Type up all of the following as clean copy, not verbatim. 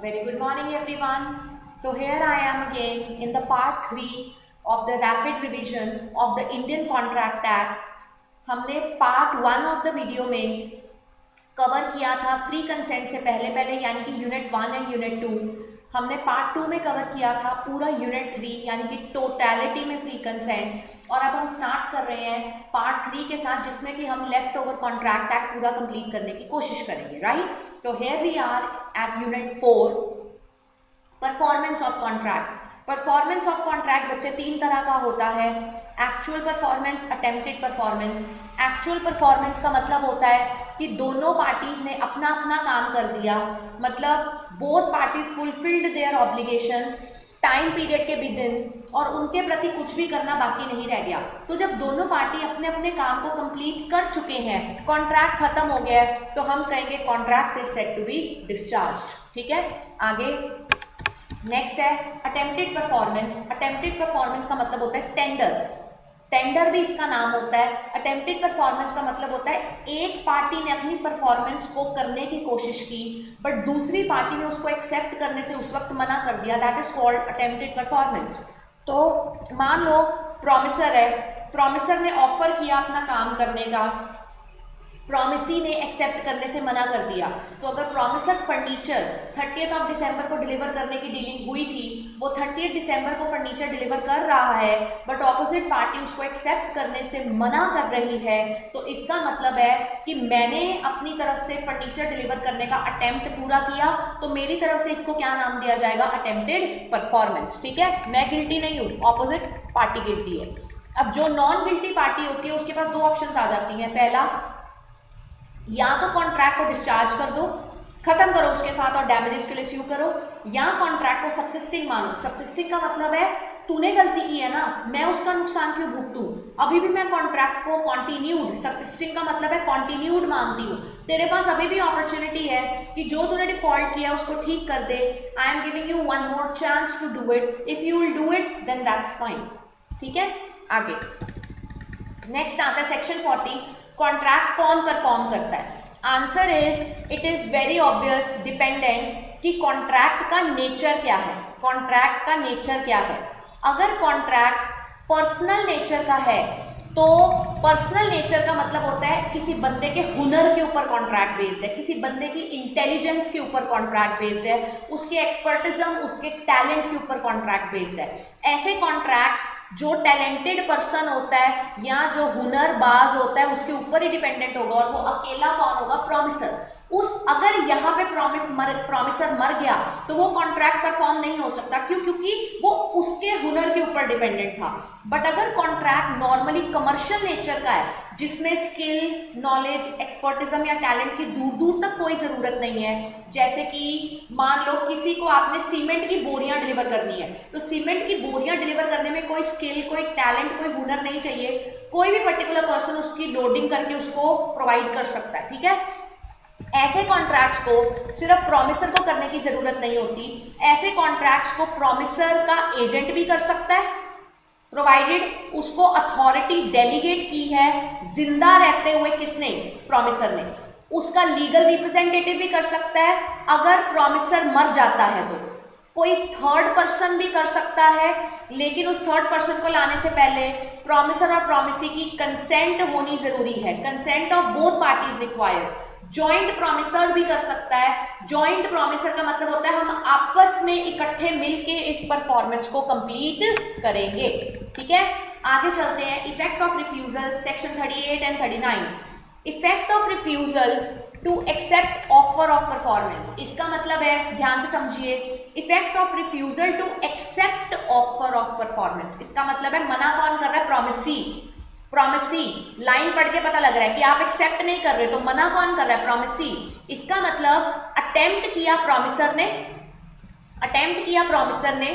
Very good morning, everyone. So, here I am again in the part 3 of the rapid revision of the Indian Contract Act. हमने part 1 of the video में cover किया था free consent से पहले पहले, यानी कि unit 1 and unit 2. हमने पार्ट 2 में कवर किया था पूरा यूनिट 3, यानी कि टोटलिटी में फ्री कंसेंट. और अब हम स्टार्ट कर रहे हैं पार्ट 3 के साथ, जिसमें कि हम लेफ्ट ओवर कॉन्ट्रैक्ट एक्ट पूरा कंप्लीट करने की कोशिश करेंगे. राइट, तो here we are at unit 4, performance of contract. Performance of contract बच्चे 3 तरह का होता है: actual performance, attempted performance. Actual performance का मतलब होता है कि दोनों पार्टीज ने अपना अपना काम कर दिया, मतलब both parties fulfilled their obligation time period के विदिन, और उनके प्रति कुछ भी करना बाकी नहीं रह गया. तो जब दोनों पार्टी अपने अपने काम को कंप्लीट कर चुके हैं, कॉन्ट्रैक्ट खत्म हो गया है, तो हम कहेंगे contract is said to be discharged. ठीक है, आगे नेक्स्ट है अटेम्प्टेड परफॉर्मेंस. अटेम्प्टेड परफॉर्मेंस का मतलब होता है टेंडर. टेंडर भी इसका नाम होता है. अटेम्प्टेड परफॉर्मेंस का मतलब होता है एक पार्टी ने अपनी परफॉर्मेंस को करने की कोशिश की, बट दूसरी पार्टी ने उसको एक्सेप्ट करने से उस वक्त मना कर दिया. That is called attempted performance. तो मान लो प्रॉमिसर है, प्रॉमिसर ने ऑफर किया अपना काम करने का, प्रॉमिसी ने एक्सेप्ट करने से मना कर दिया. तो अगर promiser furniture 30th of December को डिलीवर करने की डीलिंग हुई थी, वो 30th दिसंबर को फर्नीचर डिलीवर कर रहा है, बट ऑपोजिट पार्टी उसको एक्सेप्ट करने से मना कर रही है, तो इसका मतलब है कि मैंने अपनी तरफ से फर्नीचर डिलीवर करने का अटेम्प्ट पूरा किया, तो मेरी तरफ से इसको क्या नाम दिया जाएगा? Attempted performance. ठीक है, मैं गिल्टी नहीं हूँ, ऑपोजिट पार्टी गिल्टी है. अब जो नॉन गिल्टी पार्टी होती है उसके पास 2 ऑप्शन आ जाती हैं. पहला, या तो कॉन्ट्रैक्ट को डिस्चार्ज कर दो, खत्म करो उसके साथ और डैमेजेस के लिए स्यू करो, या कॉन्ट्रैक्ट को सबसिस्टिंग मानो. सबसिस्टिंग का मतलब है तूने गलती की है ना, मैं उसका नुकसान क्यों भुगतूं, अभी भी मैं कॉन्ट्रैक्ट को कॉन्टिन्यूड, सबसिस्टिंग का मतलब है कॉन्टिन्यूड मानती हूँ. तेरे पास अभी भी अपॉर्चुनिटी है कि जो तूने डिफॉल्ट किया उसको ठीक कर दे. I am giving you one more chance to do it. If you will do it then that's fine. ठीक है, आगे नेक्स्ट आता है सेक्शन 40. कॉन्ट्रैक्ट कौन परफॉर्म करता है? Answer is it is very obvious, dependent कि कॉन्ट्रैक्ट का नेचर क्या है. कॉन्ट्रैक्ट का नेचर क्या है? अगर कॉन्ट्रैक्ट पर्सनल नेचर का है, तो पर्सनल नेचर का मतलब होता है किसी बंदे के हुनर के ऊपर कॉन्ट्रैक्ट बेस्ड है, किसी बंदे की इंटेलिजेंस के ऊपर कॉन्ट्रैक्ट बेस्ड है, उसके एक्सपर्टिज्म, उसके टैलेंट के ऊपर कॉन्ट्रैक्ट बेस्ड है. ऐसे कॉन्ट्रैक्ट्स जो टैलेंटेड पर्सन होता है या जो हुनरबाज होता है उसके ऊपर ही डिपेंडेंट होगा, और वो अकेला कौन होगा? प्रॉमिसर. अगर यहाँ पे प्रॉमिसर मर गया तो वो कॉन्ट्रैक्ट परफॉर्म नहीं हो सकता. क्यों? क्योंकि वो उसके हुनर के ऊपर डिपेंडेंट था. बट अगर कॉन्ट्रैक्ट नॉर्मली कमर्शियल नेचर का है, जिसमें स्किल, नॉलेज, एक्सपर्टिज्म या टैलेंट की दूर दूर तक कोई ज़रूरत नहीं है, जैसे कि मान लो किसी को आपने सीमेंट की बोरियां डिलीवर करनी है, तो सीमेंट की बोरियां डिलीवर करने में कोई स्किल, कोई टैलेंट, कोई हुनर नहीं चाहिए. कोई भी पर्टिकुलर पर्सन उसकी लोडिंग करके उसको प्रोवाइड कर सकता है. ठीक है, ऐसे कॉन्ट्रैक्ट्स को सिर्फ प्रॉमिसर को करने की जरूरत नहीं होती. ऐसे कॉन्ट्रैक्ट्स को प्रॉमिसर का एजेंट भी कर सकता है, प्रोवाइडेड उसको अथॉरिटी डेलीगेट की है जिंदा रहते हुए. किसने? प्रॉमिसर ने. उसका लीगल रिप्रेजेंटेटिव भी कर सकता है. अगर प्रॉमिसर मर जाता है तो कोई थर्ड पर्सन भी कर सकता है, लेकिन उस थर्ड पर्सन को लाने से पहले प्रॉमिसर और प्रॉमिसी की कंसेंट होनी जरूरी है. Consent of both parties required. Joint promiser भी कर सकता है. जॉइंट प्रॉमिसर का मतलब होता है हम आपस में इकट्ठे मिलके इस परफॉर्मेंस को कंप्लीट करेंगे. ठीक है, आगे चलते हैं. Effect of refusal, section 38 and 39. Effect of refusal to accept offer of performance. इसका मतलब है, ध्यान से समझिए, effect of refusal to accept offer of performance. इसका मतलब है मना कौन कर रहा है? प्रॉमिसी. प्रॉमिसी, लाइन पढ़ के पता लग रहा है कि आप एक्सेप्ट नहीं कर रहे, तो मना कौन कर रहा है? प्रॉमिसी. इसका मतलब अटेम्प्ट किया प्रॉमिसर ने, अटेम्प्ट किया प्रॉमिसर ने.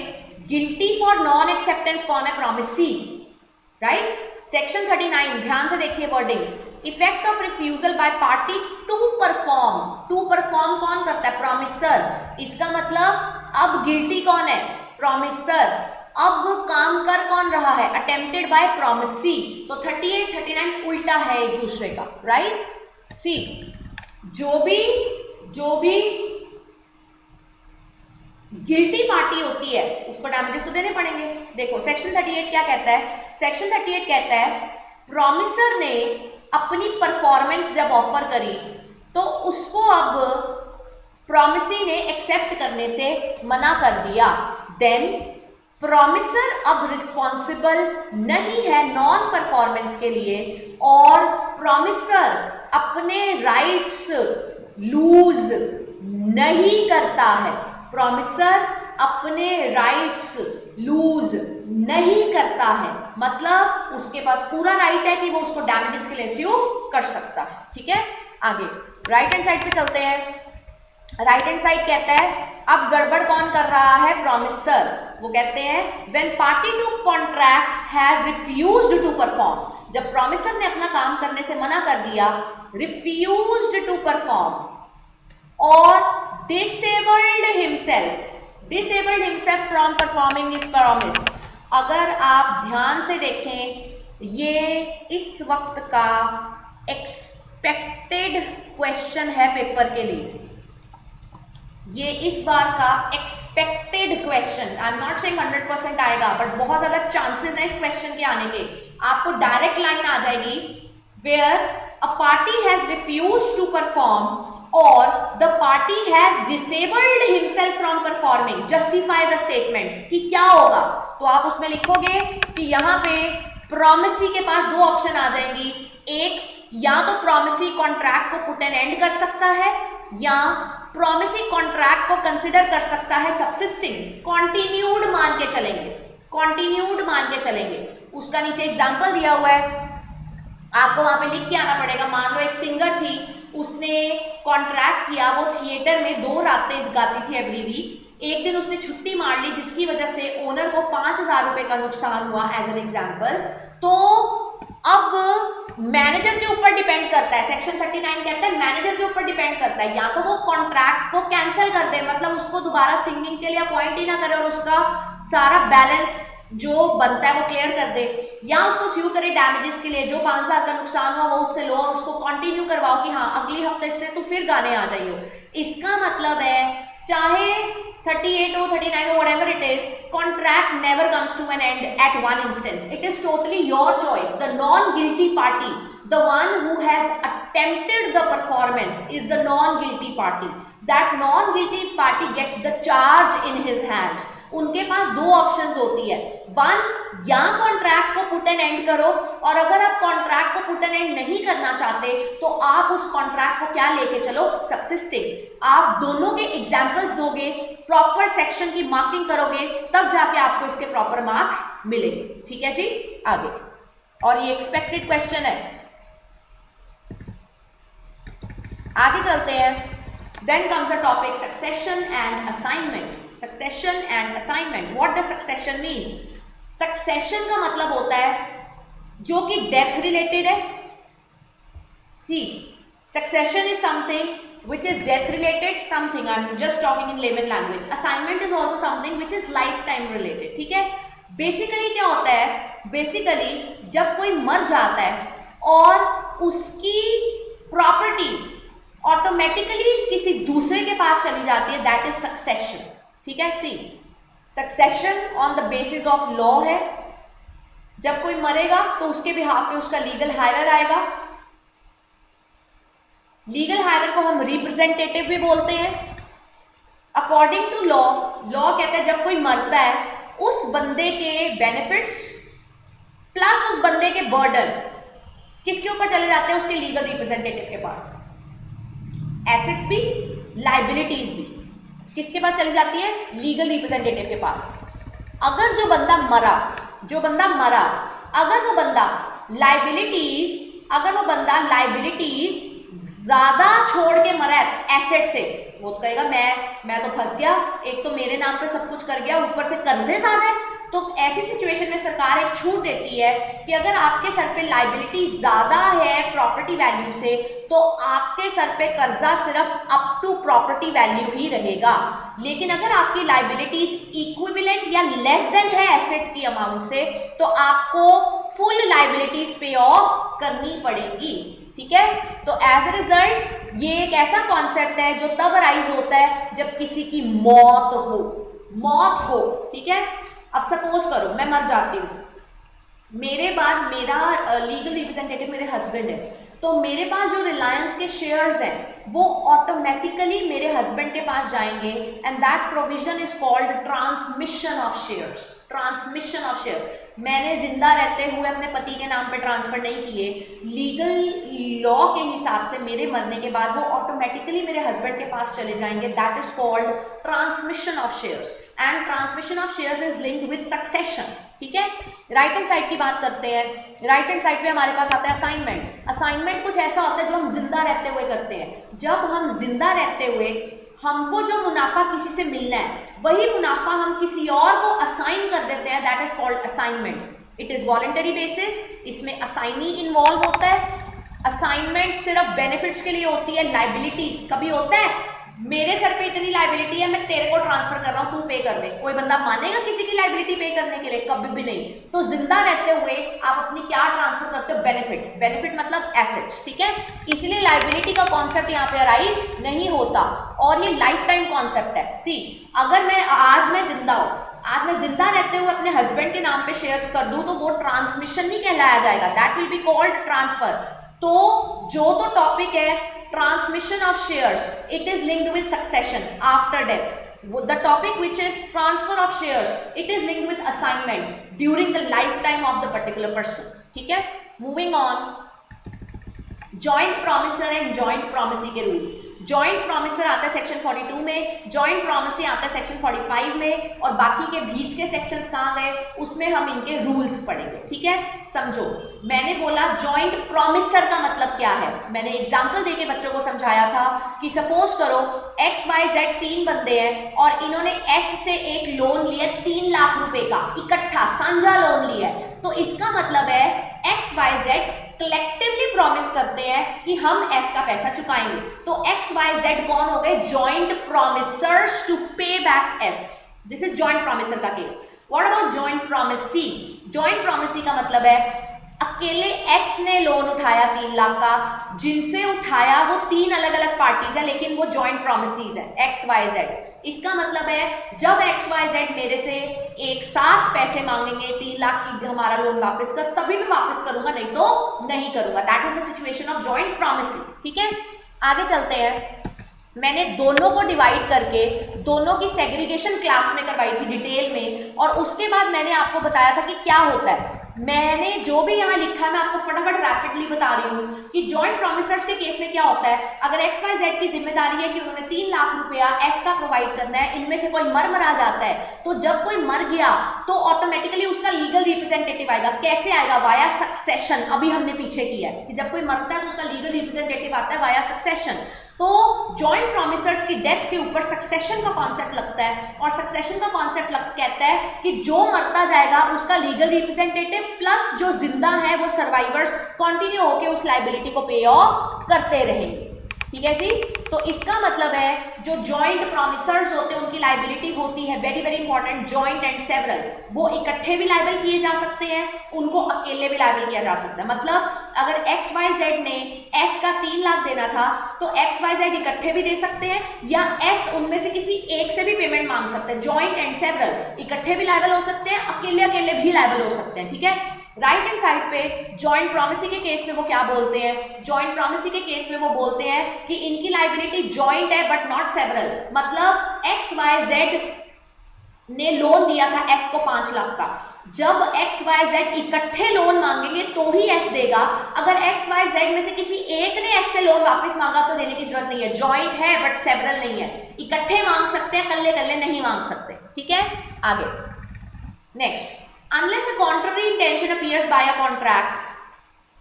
गिल्टी फॉर नॉन एक्सेप्टेंस कौन है? प्रॉमिसी. राइट. सेक्शन 39, ध्यान से देखिए wordings. Effect of refusal by party to perform. To perform कौन करता है? प्रॉमिसर. इसका मतलब अब गिल्टी कौन है? प्रॉमिसर. अब काम कर कौन रहा है? Attempted by promisee. तो 38, 39 उल्टा है एक दूसरे का. राइट. सी, जो भी गिल्टी पार्टी होती है उसको डैमेजेस तो देने पड़ेंगे। देखो सेक्शन 38 क्या कहता है, सेक्शन 38 कहता है प्रॉमिसर ने अपनी परफॉर्मेंस जब ऑफर करी तो उसको अब प्रॉमिसी ने एक्सेप्ट करने से मना कर दिया, देन प्रॉमिसर अब रिस्पॉन्सिबल नहीं है नॉन परफॉर्मेंस के लिए और प्रॉमिसर अपने राइट्स लूज नहीं करता है, प्रॉमिसर अपने राइट्स लूज नहीं करता है, मतलब उसके पास पूरा राइट है कि वो उसको डैमेजेस के लिए स्यू कर सकता है। ठीक है, आगे राइट हैंड साइड पे चलते हैं। राइट हैंड साइड कहता है अब गड़बड़ कौन कर रहा है, प्रॉमिसर। वो कहते हैं when party to contract has refused to perform, जब प्रॉमिसर ने अपना काम करने से मना कर दिया, रिफ्यूज्ड टू परफॉर्म और disabled himself from performing his promise। अगर आप ध्यान से देखें ये इस वक्त का एक्सपेक्टेड क्वेश्चन है पेपर के लिए, ये इस बार का expected question, I am not saying 100% आएगा बट बहुत ज्यादा चांसेस हैं इस क्वेश्चन के आने के। आपको डायरेक्ट लाइन आ जाएगी where a party has refused to perform और the party has disabled himself from performing, justify the statement कि क्या होगा। तो आप उसमें लिखोगे कि यहां पे प्रॉमिसी के पास दो ऑप्शन आ जाएंगी, एक या तो प्रॉमिसी कॉन्ट्रैक्ट को पुट एन एंड कर सकता है या प्रॉमिसी कॉन्ट्रैक्ट को कंसिडर कर सकता है सब्सिस्टिंग, कॉन्टिन्यूड मान के चलेंगे, कॉन्टिन्यूड मान के चलेंगे। उसका नीचे एग्जांपल दिया हुआ है, आपको वहां पे लिख के आना पड़ेगा। मान लो एक सिंगर थी, उसने कॉन्ट्रैक्ट किया, वो थिएटर में 2 रातें गाती थी एवरी वीक, एक दिन उसने छुट्टी मार ली जिसकी वजह से ओनर को 5,000 रुपए का नुकसान हुआ एज एन एग्जाम्पल। तो अब मैनेजर के ऊपर डिपेंड करता है, सेक्शन 39 कहता है मैनेजर के ऊपर डिपेंड करता है, या तो वो कॉन्ट्रैक्ट को कैंसिल कर दे, मतलब उसको दोबारा सिंगिंग के लिए अपॉइंट ही ना करे और उसका सारा बैलेंस जो बनता है वो क्लियर कर दे, या उसको स्यू करे डैमेजेस के लिए, जो 5,000 का नुकसान हुआ वो उससे लो और उसको कंटिन्यू करवाओ कि हाँ अगली हफ्ते से तो फिर गाने आ जाइयो। इसका मतलब है चाहे 38 हो 39 हो whatever it is, contract never comes to an end at one instance, it is totally your choice. The non guilty party, the one who has attempted the performance is the non guilty party, that non guilty party gets the charge in his hands. उनके पास दो options होती है, one या contract को put an and करो, और अगर आप कॉन्ट्रैक्ट को पुट एन एंड नहीं करना चाहते तो आप उस कॉन्ट्रैक्ट को क्या लेके चलो, सब्सिस्टिंग। आप दोनों के एग्जांपल्स दोगे, प्रॉपर सेक्शन की मार्किंग करोगे, तब जाके आपको इसके प्रॉपर मार्क्स मिलेंगे। ठीक है जी, आगे। और ये एक्सपेक्टेड क्वेश्चन है, आगे चलते हैं। Then comes the topic succession and assignment. Succession and assignment, what does succession mean? Succession का मतलब होता है जो कि डेथ रिलेटेड है। See, succession is something which is death related, something I'm just talking in layman language. Assignment is also something which is lifetime related. ठीक है, basically क्या होता है, बेसिकली जब कोई मर जाता है और उसकी प्रॉपर्टी ऑटोमेटिकली किसी दूसरे के पास चली जाती है, दैट इज सक्सेशन। ठीक है, see, succession on the basis of law है, जब कोई मरेगा तो उसके बिहाफ पे उसका लीगल हायरर आएगा। लीगल हायरर को हम रिप्रेजेंटेटिव भी बोलते हैं। अकॉर्डिंग टू लॉ, लॉ कहता है जब कोई मरता है उस बंदे के बेनिफिट्स प्लस उस बंदे के बर्डन किसके ऊपर चले जाते हैं, उसके लीगल रिप्रेजेंटेटिव के पास। एसेट्स भी लाइबिलिटीज भी किसके पास चली जाती है, लीगल रिप्रेजेंटेटिव के पास। अगर जो बंदा मरा, अगर वो बंदा लाइबिलिटीज ज्यादा छोड़ के मरा है एसेट से, वो तो कहेगा मैं तो फंस गया, एक तो मेरे नाम पे सब कुछ कर गया, ऊपर से कर्जे ज्यादा है। तो ऐसी सिचुएशन में सरकार एक छूट देती है कि अगर आपके सर पे लाइबिलिटी ज्यादा है प्रॉपर्टी वैल्यू से, तो आपके सर पे कर्जा सिर्फ अप टू प्रॉपर्टी वैल्यू ही रहेगा। लेकिन अगर आपकी लाइबिलिटीज इक्विवेलेंट या लेस देन है एसेट की अमाउंट से, तो आपको फुल लाइबिलिटीज पे ऑफ करनी पड़ेगी। ठीक है, तो एज ए रिजल्ट ये एक ऐसा कॉन्सेप्ट है जो तब राइज होता है जब किसी की मौत हो। मौत हो, ठीक है, अब सपोज करो मैं मर जाती हूँ, मेरे बाद मेरा लीगल रिप्रेजेंटेटिव मेरे हस्बैंड है, तो मेरे पास जो रिलायंस के शेयर्स हैं वो ऑटोमेटिकली मेरे हस्बैंड के पास जाएंगे, and that provision is called transmission of shares. Transmission of shares, मैंने जिंदा रहते हुए अपने पति के नाम पे ट्रांसफर नहीं किए, लीगल लॉ के हिसाब से मेरे मरने के बाद वो ऑटोमेटिकली मेरे हस्बैंड के पास चले जाएंगे, that is called transmission of shares, and transmission of shares is linked with succession, ठीक है। राइट हैंड साइड की बात करते हैं, राइट हैंड साइड पे हमारे पास आता है असाइनमेंट। असाइनमेंट कुछ ऐसा होता है जो हम जिंदा रहते हुए करते हैं। जब हम जिंदा रहते हुए हमको जो मुनाफा किसी से मिलना है वही मुनाफा हम किसी और को असाइन कर देते हैं, that is called assignment. It is voluntary basis, इसमें असाइनी इन्वॉल्व होता है। असाइनमेंट सिर्फ बेनिफिट्स के लिए होती है, लाइबिलिटी कभी होता है मेरे सर पे इतनी लाइबिलिटी है मैं तेरे को ट्रांसफर कर रहा हूं, तू पे कर दे, कोई बंदा मानेगा किसी की लाइबिलिटी पे करने के लिए? कभी भी नहीं। तो जिंदा रहते हुए आप अपनी क्या ट्रांसफर करते हो? बेनिफिट। बेनिफिट मतलब एसेट्स, ठीक है। इसलिए लाइबिलिटी का कॉन्सेप्ट यहाँ पे अराइज नहीं होता, और ये लाइफ टाइम कॉन्सेप्ट है। सी, अगर मैं आज मैं जिंदा हूं, आज मैं जिंदा रहते हुए अपने हस्बैंड के नाम पे शेयर्स कर दूं तो वो ट्रांसमिशन नहीं कहलाया जाएगा, that will be called transfer. तो जो तो टॉपिक है transmission of shares, it is linked with succession after death. The topic which is transfer of shares, it is linked with assignment during the lifetime of the particular person, ठीक है। moving on, joint promisor and joint promisee के rules। Joint promisor आता है section 42 में, joint promisee आता है section 45 में, और बाकी के बीच के सेक्शंस कहाँ गए उसमें हम इनके रूल्स पढ़ेंगे, ठीक है। समझो, मैंने बोला जॉइंट प्रोमिसर का मतलब क्या है, मैंने एग्जांपल देके बच्चों को समझाया था कि सपोज करो XYZ 3 बंदे हैं और इन्होंने S से एक लोन लिया 3 लाख रुपए का, इकट्ठा साझा लोन लिया है, तो इसका मतलब है XYZ कलेक्टिवली प्रॉमिस करते हैं कि हम S का पैसा चुकाएंगे। तो XYZ कौन हो गए? Joint promisors to pay back S। This is joint promisor का केस। What about joint promisee? Joint promisee का मतलब है अकेले S ने लोन उठाया 3 लाख का, जिनसे उठाया वो 3 अलग अलग पार्टीज है, लेकिन वो जॉइंट प्रॉमिसीज है XYZ। इसका मतलब है जब XYZ मेरे से एक साथ पैसे मांगेंगे 3 लाख की हमारा लोन वापस कर, तभी मैं वापस करूंगा, नहीं तो नहीं करूंगा। That is the situation of joint promisee, ठीक है। आगे चलते हैं। मैंने दोनों को डिवाइड करके दोनों की सेग्रीगेशन क्लास में करवाई थी डिटेल में, और उसके बाद मैंने आपको बताया था कि क्या होता है। मैंने जो भी यहाँ लिखा है मैं आपको फटाफट रैपिडली बता रही हूँ कि जॉइंट प्रॉमिसर्स के केस में क्या होता है। अगर XYZ की जिम्मेदारी है कि उन्होंने 3 लाख रुपया S का प्रोवाइड करना है, इनमें से कोई मरा जाता है, तो जब कोई मर गया तो ऑटोमेटिकली उसका लीगल रिप्रेजेंटेटिव आएगा। कैसे आएगा? Via succession. अभी हमने पीछे किया है कि जब कोई मरता है तो उसका लीगल रिप्रेजेंटेटिव आता है वाया सक्सेशन। तो जॉइंट प्रॉमिसर्स की डेथ के ऊपर सक्सेशन का कॉन्सेप्ट लगता है, और सक्सेशन का कॉन्सेप्ट कहता है कि जो मरता जाएगा उसका लीगल रिप्रेजेंटेटिव प्लस जो जिंदा है वो सर्वाइवर्स कंटिन्यू होकर उस लाइबिलिटी को पे ऑफ करते रहेंगे, ठीक है जी। तो इसका मतलब है जो जॉइंट प्रॉमिसर्स होते हैं उनकी लाइबिलिटी होती है, very very important, joint and several. वो इकट्ठे भी लाइबल किए जा सकते हैं, उनको अकेले भी लाइबल किया जा सकता है। मतलब अगर XYZ ने S का 3 लाख देना था तो XYZ इकट्ठे भी दे सकते हैं, या S उनमें से किसी एक से भी पेमेंट मांग सकते हैं। जॉइंट एंड सेवरल, इकट्ठे भी लाइबल हो सकते हैं, अकेले अकेले भी लाइबल हो सकते हैं, ठीक है। राइट हैंड साइड पे जॉइंट प्रॉमिसी के केस में वो क्या बोलते हैं? जॉइंट प्रॉमिसी के केस में वो बोलते हैं कि इनकी लाइबिलिटी जॉइंट है बट नॉट सेवरल। मतलब XYZ ने लोन दिया था S को 5 लाख का, जब XYZ इकट्ठे लोन मांगेंगे तो ही S देगा। अगर XYZ में से किसी एक ने S से लोन वापस मांगा तो देने की जरूरत नहीं है, जॉइंट है बट सेवरल नहीं है। इकट्ठे मांग सकते हैं, कल्ले कल्ले नहीं मांग सकते, ठीक है। आगे next, unless a contrary intention appears by a contract,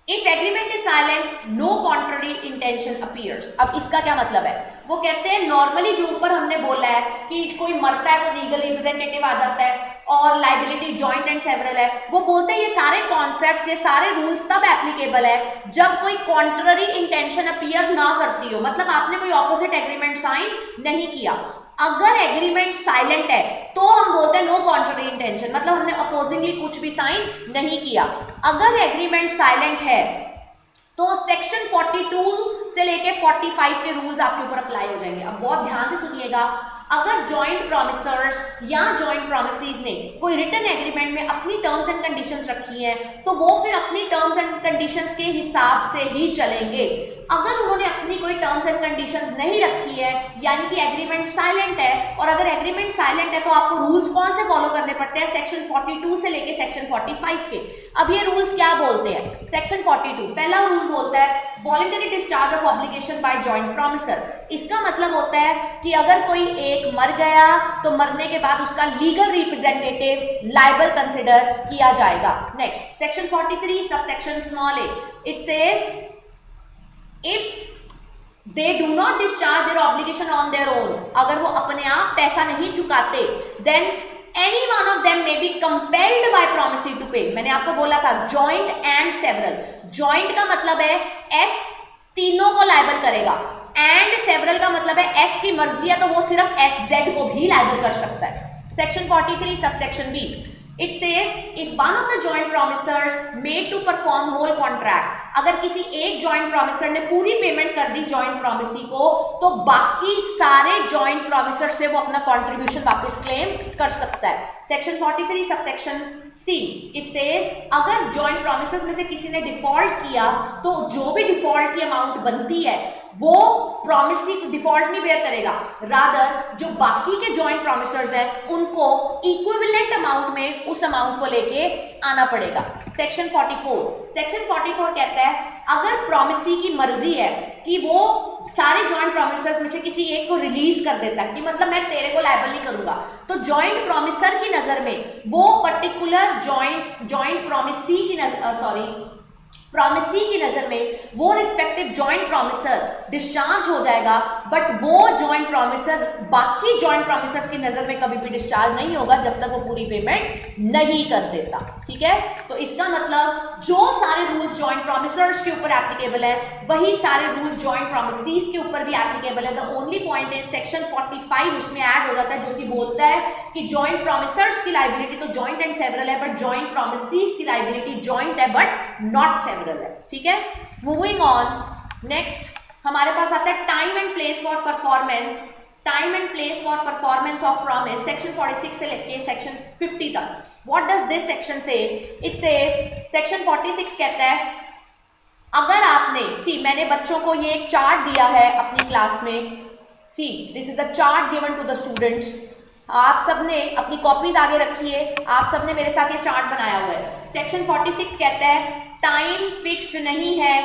if agreement is silent, no contrary intention appears। अब इसका क्या मतलब है? वो कहते हैं नॉर्मली जो ऊपर हमने बोला है कि कोई मरता है तो लीगल रिप्रेजेंटेटिव आ जाता है और लाइबिलिटी जॉइंट एंड सेवरल है, वो बोलते हैं ये सारे कॉन्सेप्ट्स, ये सारे रूल्स तब एप्लीकेबल है जब कोई कॉन्ट्ररी इंटेंशन अपीयर ना करती हो, मतलब आपने कोई ऑपोजिट एग्रीमेंट साइन नहीं किया। अगर एग्रीमेंट साइलेंट है तो हम बोलते हैं नो कॉन्ट्ररी इंटेंशन, मतलब हमने अपोजिंगली कुछ भी साइन नहीं किया। अगर एग्रीमेंट साइलेंट है तो सेक्शन 42 से लेके 45 के रूल्स आपके ऊपर अप्लाई हो जाएंगे। अब बहुत ध्यान से सुनिएगा, अगर जॉइंट प्रॉमिसर्स या जॉइंट प्रॉमिसेस ने कोई रिटन एग्रीमेंट में अपनी टर्म्स एंड कंडीशंस रखी हैं तो वो फिर अपनी टर्म्स एंड कंडीशंस के हिसाब से ही चलेंगे। अगर उन्होंने अपनी कोई टर्म्स एंड कंडीशंस नहीं रखी है यानी कि एग्रीमेंट साइलेंट है, और अगर एग्रीमेंट साइलेंट है तो आपको रूल्स कौन से फॉलो करने पड़ते हैं, सेक्शन 42 से लेके सेक्शन 45 के। अब ये रूल्स क्या बोलते हैं? सेक्शन 42 पहला रूल बोलता है voluntary discharge of obligation by joint promisor. इसका मतलब होता है कि अगर कोई एक मर गया तो मरने के बाद उसका लीगल रिप्रेजेंटेटिव लायबल कंसिडर किया जाएगा। Next section 43 sub section small A, it says if they do not discharge their obligation on their own, अगर वो अपने आप पैसा नहीं चुकाते, then any one of them may be compelled by promisee to pay। मैंने आपको बोला था joint and several, joint का मतलब है S तीनों को लायबल करेगा, and several का मतलब है S की मर्जी है तो वो सिर्फ SZ को भी लायबल कर सकता है। Section 43 subsection B, it says if one of the joint promisers made to perform whole contract, अगर किसी एक जॉइंट प्रॉमिसर ने पूरी पेमेंट कर दी जॉइंट प्रॉमिसी को तो बाकी सारे जॉइंट प्रॉमिसर से वो अपना कंट्रीब्यूशन वापस क्लेम कर सकता है। Section 43 subsection C, it says अगर जॉइंट प्रॉमिसेस में से किसी ने डिफॉल्ट किया तो जो भी डिफॉल्ट की अमाउंट बनती है वो प्रॉमिसी डिफॉल्ट नहीं बेयर करेगा, रादर जो बाकी के जॉइंट प्रॉमिसर्स हैं उनको इक्विवेलेंट अमाउंट में उस अमाउंट को लेके आना पड़ेगा। सेक्शन 44 कहता है अगर प्रॉमिसी की मर्जी है कि वो सारे जॉइंट प्रॉमिसर्स में से किसी एक को रिलीज कर देता है कि मतलब मैं तेरे को लायबल नहीं करूंगा, तो जॉइंट प्रॉमिसर की नजर में वो पर्टिकुलर जॉइंट प्रॉमिसी की नजर में वो रिस्पेक्टिव जॉइंट प्रॉमिसर डिस्चार्ज हो जाएगा, बट वो जॉइंट प्रॉमिसर बाकी जॉइंट प्रॉमिसर्स की नजर में कभी भी डिस्चार्ज नहीं होगा जब तक वो पूरी पेमेंट नहीं कर देता। ठीक है, तो इसका मतलब जो सारे रूल्स जॉइंट प्रॉमिसर्स के ऊपर एप्लीकेबल है वही सारे रूल्स जॉइंट प्रॉमिसीज के ऊपर भी एप्लीकेबल है। The only point is section 45 उसमें ऐड हो जाता है जो कि बोलता है कि जॉइंट प्रॉमिसर्स की लायबिलिटी तो जॉइंट एंड सेवरल है, बट जॉइंट प्रॉमिसीज की लायबिलिटी जॉइंट है बट नॉट सेवरल है। ठीक है, मूविंग ऑन, नेक्स्ट हमारे पास आता है time and place for performance. Time and place for performance of promise, section 46 से लेके सेक्शन 50 तक। What does this section says? It says section 46 कहता है अगर आपने मैंने बच्चों को ये एक चार्ट दिया है अपनी क्लास में, this is the chart given to the students. आप सबने अपनी कॉपीज आगे रखी है, आप सबने मेरे साथ ये चार्ट बनाया हुआ है। सेक्शन 46 कहता है टाइम फिक्स्ड नहीं है,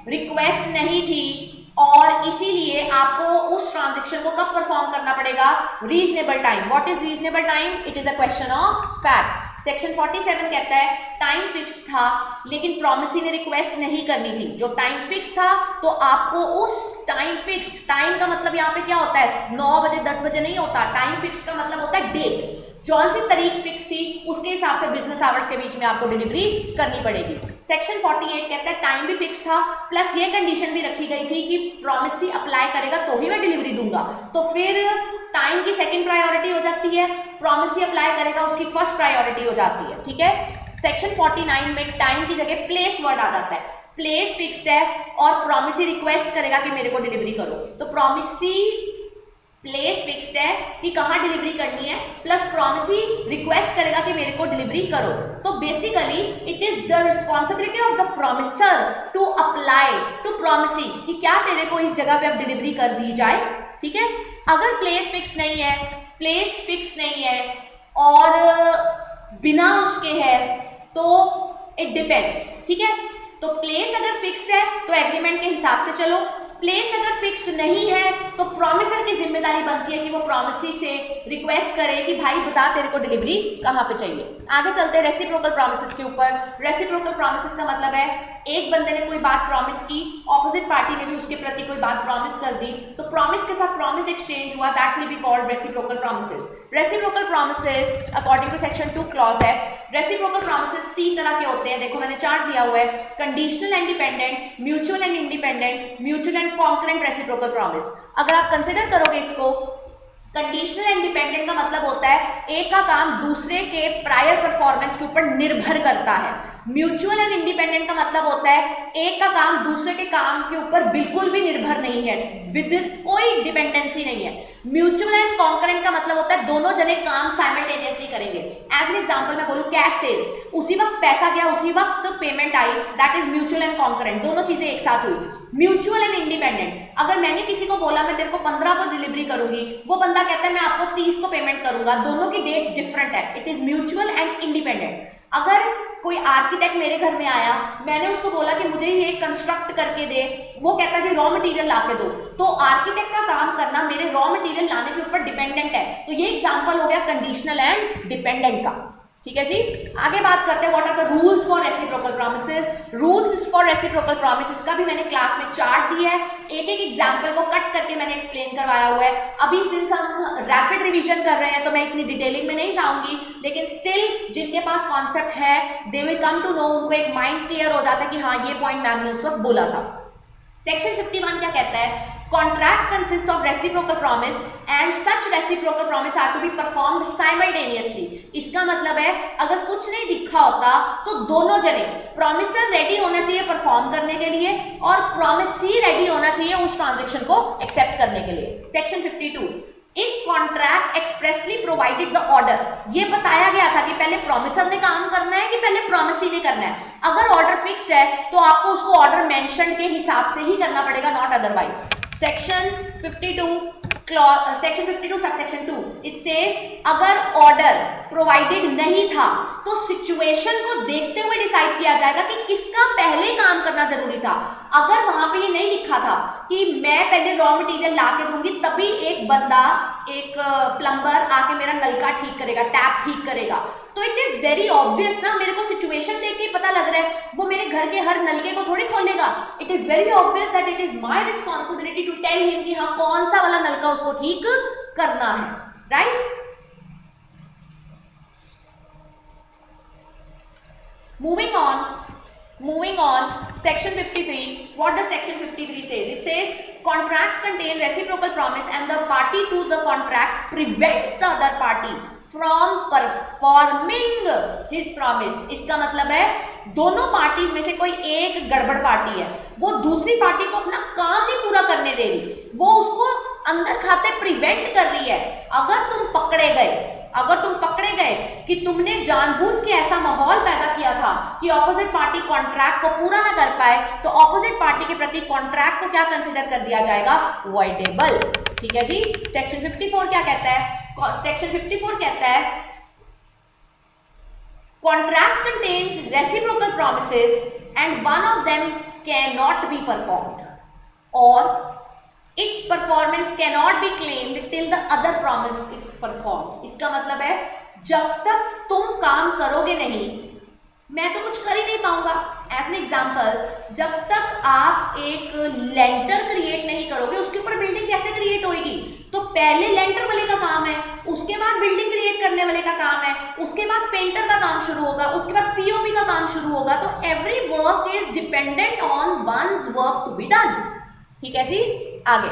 रिक्वेस्ट नहीं थी और इसीलिए आपको उस ट्रांजैक्शन को कब परफॉर्म करना पड़ेगा? Reasonable time. What is reasonable time? It is a question of fact. Section 47 कहता है टाइम फिक्स्ड था लेकिन प्रॉमिसी ने रिक्वेस्ट नहीं करनी थी। जो टाइम फिक्स्ड था तो आपको उस टाइम फिक्स्ड, टाइम का मतलब यहाँ पे क्या होता है? 9 बजे 10 बजे नहीं होता। टाइम फिक्स्ड का मतलब होता है डेट, जौन सी तारीख फिक्स थी उसके हिसाब से बिजनेस आवर्स के बीच में आपको डिलीवरी करनी पड़ेगी। सेक्शन 48 कहता है टाइम भी फिक्स था प्लस ये कंडीशन भी रखी गई थी कि प्रॉमिसी अप्लाई करेगा तो ही मैं डिलीवरी दूंगा, तो फिर टाइम की सेकंड प्रायोरिटी हो जाती है, प्रॉमिसी अप्लाई करेगा उसकी फर्स्ट प्रायोरिटी हो जाती है। ठीक है, सेक्शन 49 में टाइम की जगह प्लेस वर्ड आ जाता है। प्लेस फिक्स्ड है और प्रॉमिसी रिक्वेस्ट करेगा कि मेरे को डिलीवरी करो, तो प्रॉमिसी प्लेस फिक्स्ड है कि कहाँ डिलीवरी करनी है, प्लस प्रॉमिसी रिक्वेस्ट करेगा कि मेरे को डिलीवरी करो। तो basically it is the responsibility of the promisor to apply to promisee कि क्या तेरे को इस जगह पे अब डिलीवरी कर दी जाए। ठीक है, अगर प्लेस फिक्स नहीं है, प्लेस फिक्स नहीं है और बिना उसके है तो इट डिपेंड्स। ठीक है, तो प्लेस अगर फिक्स्ड है तो एग्रीमेंट के हिसाब से चलो, प्लेस अगर फिक्स्ड नहीं है तो प्रॉमिसर की जिम्मेदारी बनती है कि वो प्रॉमिसी से रिक्वेस्ट करे कि भाई बता तेरे को डिलीवरी कहाँ पे चाहिए। आगे चलते हैं रेसिप्रोकल प्रॉमिसेस के ऊपर। रेसिप्रोकल प्रॉमिसेस का मतलब है एक बंदे ने कोई बात प्रॉमिस की, ऑपोजिट पार्टी ने भी उसके प्रति कोई बात प्रॉमिस कर दी, तो प्रॉमिस के साथ प्रॉमिस एक्सचेंज हुआ, that will be called reciprocal promises. Reciprocal promises according to section 2 clause F, reciprocal promises 3 तरह के होते हैं। देखो मैंने चार्ट दिया हुआ है, conditional and dependent, mutual and independent, mutual and concurrent reciprocal promise. अगर आप कंसिडर करोगे इसको, कंडीशनल एंड डिपेंडेंट का मतलब होता है एक का काम दूसरे के प्रायर परफॉर्मेंस के ऊपर निर्भर करता है। म्यूचुअल एंड इंडिपेंडेंट का मतलब होता है एक का काम दूसरे के काम के ऊपर बिल्कुल भी निर्भर नहीं है, विद कोई डिपेंडेंसी नहीं है। म्यूचुअल एंड कॉन्करेंट का मतलब होता है दोनों जने काम साइमल्टेनियसली करेंगे। एज एन एग्जांपल मैं बोलूं कैश सेल्स, उसी वक्त पैसा गया उसी वक्त payment I, that is mutual and concurrent, दोनों चीजें एक साथ हुई। म्यूचुअल एंड इंडिपेंडेंट, अगर मैंने किसी को बोला मैं तेरे को 15 को डिलीवरी करूंगी, वो बंदा कहता है मैं आपको 30 को पेमेंट करूंगा, दोनों की डेट्स डिफरेंट है, it is mutual and independent. अगर कोई आर्किटेक्ट मेरे घर में आया, मैंने उसको बोला कि मुझे ये कंस्ट्रक्ट करके दे, वो कहता है जी रॉ मटेरियल ला के दो, तो आर्किटेक्ट का काम करना मेरे रॉ मटेरियल लाने के ऊपर डिपेंडेंट है। तो ये एग्जांपल हो गया कंडीशनल एंड डिपेंडेंट का। ठीक है जी, आगे बात करते हैं what are the rules for reciprocal promises. Rules for reciprocal promises का भी मैंने क्लास में चार्ट दिया है, एक एक एग्जांपल को कट करके मैंने एक्सप्लेन करवाया हुआ है। अभी सिंस हम रैपिड रिवीजन कर रहे हैं तो मैं इतनी डिटेलिंग में नहीं जाऊंगी, लेकिन स्टिल जिनके पास कॉन्सेप्ट है they will come to know, उनको एक माइंड क्लियर हो जाता है कि हाँ ये पॉइंट मैम ने उस वक्त बोला था। सेक्शन 51 क्या कहता है? Contract consists of reciprocal promise and such reciprocal promise are to be performed simultaneously। इसका मतलब है अगर कुछ नहीं दिखा होता तो दोनों जने, प्रॉमिसर रेडी होना चाहिए परफॉर्म करने के लिए और प्रॉमिसी रेडी होना चाहिए उस ट्रांजेक्शन को एक्सेप्ट करने के लिए। Section 52, if contract expressly provided the order, ये बताया गया था कि पहले प्रॉमिसर ने काम करना है कि पहले प्रॉमिसी ने करना है। अगर ऑर्डर फिक्स्ड है तो आपको उसको ऑर्डर मेंशन के हिसाब से ही करना पड़ेगा, not otherwise. Section 52 subsection 2 it says अगर ऑर्डर प्रोवाइडेड नहीं था तो सिचुएशन को देखते हुए डिसाइड किया जाएगा कि किसका पहले काम करना जरूरी था। अगर वहां पे ये नहीं लिखा था कि मैं पहले रॉ मटेरियल ला के दूंगी तभी एक बंदा, एक प्लम्बर आके मेरा नलका ठीक करेगा, टैप ठीक करेगा, तो इट इज वेरी ऑब्वियस ना, मेरे को सिचुएशन देख के पता लग रहा है वो मेरे घर के हर नलके को थोड़ी खोलेगा। It is very obvious that it is my responsibility to tell him कि हाँ कौन सा वाला नलका उसको ठीक करना है, right? Moving on, section 53, what does section 53 says? It says contracts contain reciprocal promise and the party to the contract prevents the other party from performing his promise। इसका मतलब है दोनों पार्टीज में से कोई एक गड़बड़ पार्टी है, वो दूसरी पार्टी को अपना काम नहीं पूरा करने दे रही, वो उसको अंदर खाते प्रिवेंट कर रही है। अगर तुम पकड़े गए कि तुमने जानबूझ के ऐसा माहौल पैदा किया था कि ऑपोजिट पार्टी कॉन्ट्रैक्ट को पूरा ना कर पाए, तो ऑपोजिट पार्टी के प्रति कॉन्ट्रैक्ट को क्या कंसीडर कर दिया जाएगा? वॉइडेबल। ठीक है जी। सेक्शन 54 क्या कहता है? सेक्शन 54 कहता है contract contains reciprocal promises and one of them can not be performed और its performance cannot be claimed till the other promise is performed। इसका मतलब है जब तक तुम काम करोगे नहीं मैं तो कुछ कर ही नहीं पाऊंगा। एज एन एग्जाम्पल, जब तक आप एक लेंटर क्रिएट नहीं करोगे उसके ऊपर बिल्डिंग कैसे क्रिएट होगी? तो पहले लेंटर वाले का काम है, उसके बाद बिल्डिंग क्रिएट करने वाले का काम है, उसके बाद पेंटर का काम शुरू होगा, उसके बाद पीओपी का काम शुरू होगा। तो every work is dependent on one's work to be done. ठीक है जी। आगे,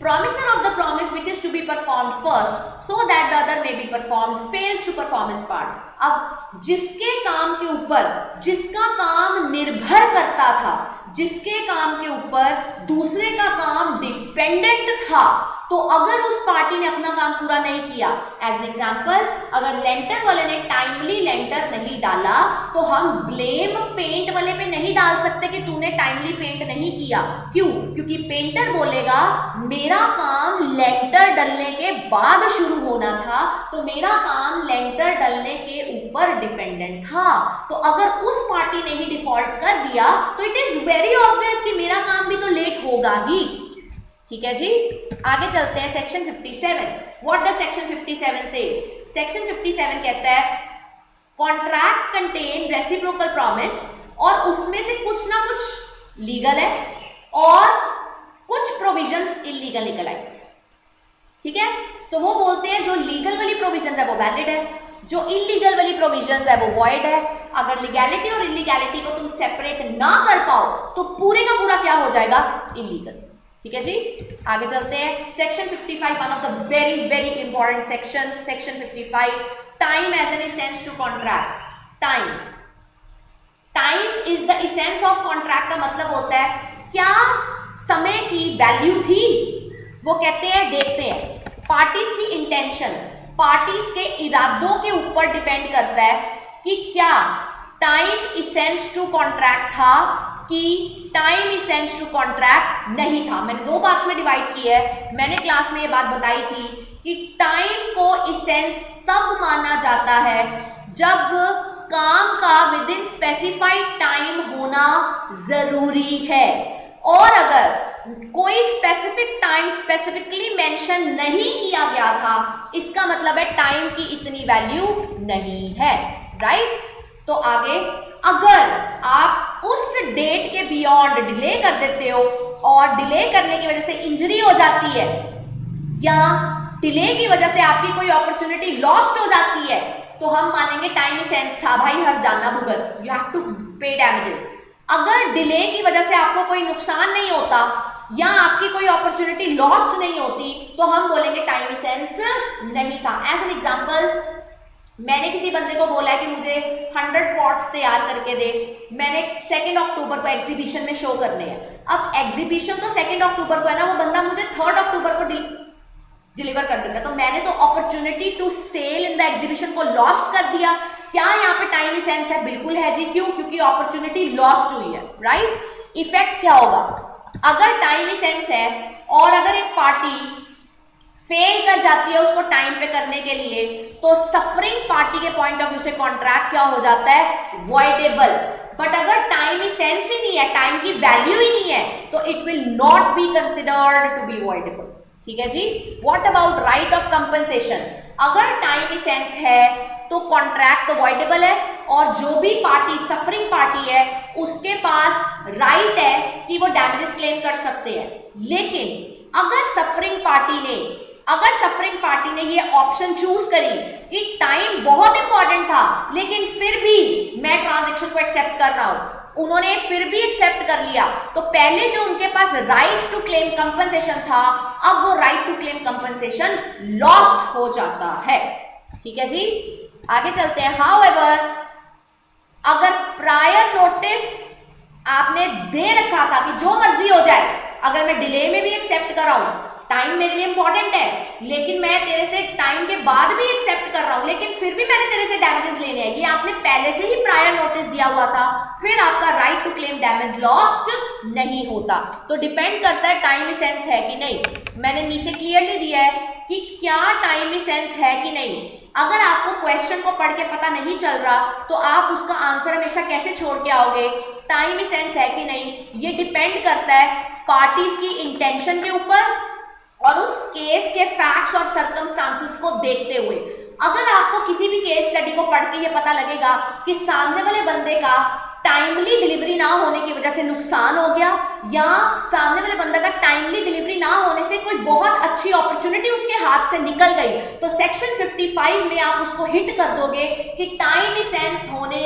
promiser of the promise which is to be performed first so that the other may be performed fails to perform his part। अब जिसके काम के ऊपर जिसका काम निर्भर करता था, जिसके काम के ऊपर दूसरे का काम डिपेंडेंट था, तो अगर उस पार्टी ने अपना काम पूरा नहीं किया, एज एन एग्जाम्पल अगर लेंटर वाले ने टाइमली लेंटर नहीं डाला तो हम ब्लेम पेंट वाले पे नहीं डाल सकते कि तूने टाइमली पेंट नहीं किया। क्यों? क्योंकि पेंटर बोलेगा मेरा काम लेंटर डलने के बाद शुरू होना था, तो मेरा काम लेंटर डलने के ऊपर डिपेंडेंट था। तो अगर उस पार्टी ने ही डिफॉल्ट कर दिया तो इट इज वेरी ऑब्वियस कि मेरा काम भी तो लेट होगा ही। ठीक है जी। आगे चलते हैं section 57। What does section 57 says? Section 57 कहता है कॉन्ट्रैक्ट कंटेन रेसिप्रोकल प्रॉमिस और उसमें से कुछ ना कुछ लीगल है और कुछ प्रोविजंस इलीगल निकल आए। ठीक है, तो वो बोलते हैं जो लीगल वाली प्रोविजंस है वो वैलिड है, जो इलीगल वाली प्रोविजंस है वो वॉइड है। अगर लीगैलिटी और इलीगैलिटी को तुम सेपरेट ना कर पाओ तो पूरे का पूरा क्या हो जाएगा? इलीगल। ठीक है जी। आगे चलते हैं section 55, one of the very very important section. Section 55, time as an essence to contract. Time, time is the essence of contract का मतलब होता है क्या समय की वैल्यू थी। वो कहते हैं, देखते हैं, पार्टीज की इंटेंशन, पार्टीज के इरादों के ऊपर डिपेंड करता है कि क्या टाइम इसेंस टू कॉन्ट्रैक्ट था कि टाइम इसेंस टू कॉन्ट्रैक्ट नहीं था। मैंने दो पार्ट्स में डिवाइड किया है। मैंने क्लास में ये बात बताई थी कि टाइम को इसेंस तब माना जाता है जब काम का विद इन स्पेसिफाइड टाइम होना जरूरी है, और अगर कोई स्पेसिफिक टाइम स्पेसिफिकली मेंशन नहीं किया गया था, इसका मतलब है टाइम की इतनी वैल्यू नहीं है, राइट। तो आगे, अगर आप उस डेट के बियॉन्ड डिले कर देते हो और डिले करने की वजह से इंजरी हो जाती है या डिले की वजह से आपकी कोई अपॉर्चुनिटी लॉस्ट हो जाती है, तो हम मानेंगे टाइम इसेंस था भाई, हर जाना भुगत, यू हैव टू पे डैमेजेस। अगर डिले की वजह से आपको कोई नुकसान नहीं होता या आपकी कोई अपॉर्चुनिटी लॉस्ट नहीं होती, तो हम बोलेंगे टाइम इसेंस नहीं था। एज एन एग्जांपल, मैंने किसी बंदे को बोला है कि मुझे 100 पॉट्स तैयार करके दे, मैंने 2 अक्टूबर को एग्जीबिशन में शो करने हैं। अब एग्जीबिशन तो 2 अक्टूबर को है ना, वो बंदा मुझे 3 अक्टूबर को डिलीवर कर देता, तो मैंने तो opportunity to sell in the exhibition को लॉस्ट कर दिया। क्या यहाँ पे टाइम इसेंस है? बिल्कुल है जी। क्यों? क्योंकि अपॉर्चुनिटी लॉस्ट हुई है, राइट। इफेक्ट क्या होगा अगर टाइम इसेंस है और अगर एक पार्टी फेल कर जाती है उसको टाइम पे करने के लिए, तो सफरिंग पार्टी के पॉइंट ऑफ व्यू से कॉन्ट्रैक्ट क्या हो जाता है? वॉइडेबल। बट अगर टाइम इसेंस ही नहीं है, टाइम की वैल्यू ही नहीं है, तो it will not be considered to be voidable. ठीक है जी। What about right of compensation? अगर टाइम इसेंस है तो कॉन्ट्रैक्ट तो वॉइडेबल है और जो भी पार्टी सफरिंग पार्टी है उसके पास राइट है कि वो डैमेजेस क्लेम कर सकते हैं। लेकिन अगर सफरिंग पार्टी ने ये ऑप्शन चूज करी कि टाइम बहुत इंपॉर्टेंट था लेकिन फिर भी मैं ट्रांजैक्शन को एक्सेप्ट कर रहा हूं, उन्होंने फिर भी एक्सेप्ट कर लिया, तो पहले जो उनके पास राइट टू क्लेम कंपनसेशन था, अब वो right to claim compensation lost हो जाता है। ठीक है जी। आगे चलते हैं। हाउएवर, अगर प्रायर नोटिस आपने दे रखा था कि जो मर्जी हो जाए, अगर मैं डिले में भी एक्सेप्ट कर रहा हूं, टाइम मेरे लिए इंपॉर्टेंट है, लेकिन मैं तेरे से टाइम के बाद भी एक्सेप्ट कर रहा हूं, लेकिन फिर भी मैंने तेरे से डैमेजेस लेने हैं, ये आपने पहले से ही प्रायर नोटिस दिया हुआ था, फिर आपका right to claim damage lost नहीं होता। तो डिपेंड करता है टाइम इसेंस है कि नहीं। मैंने नीचे क्लियरली दिया है कि क्या टाइम इसेंस है कि नहीं। अगर आपको क्वेश्चन को पढ़ के पता नहीं चल रहा तो आप उसका आंसर हमेशा कैसे छोड़ के आओगे? टाइम इसेंस है कि नहीं, ये डिपेंड करता है पार्टीज की इंटेंशन के ऊपर और उस केस के फैक्ट्स और सर्कमस्टांसेस को देखते हुए। अगर आपको किसी भी केस स्टडी को पढ़ के ये पता लगेगा कि सामने वाले बंदे का टाइमली डिलीवरी ना होने की वजह से नुकसान हो गया या सामने वाले बंदे का टाइमली डिलीवरी ना होने से कोई बहुत अच्छी अपॉर्चुनिटी उसके हाथ से निकल गई, तो सेक्शन 55 में आप उसको हिट कर दोगे कि टाइम इसेंस होने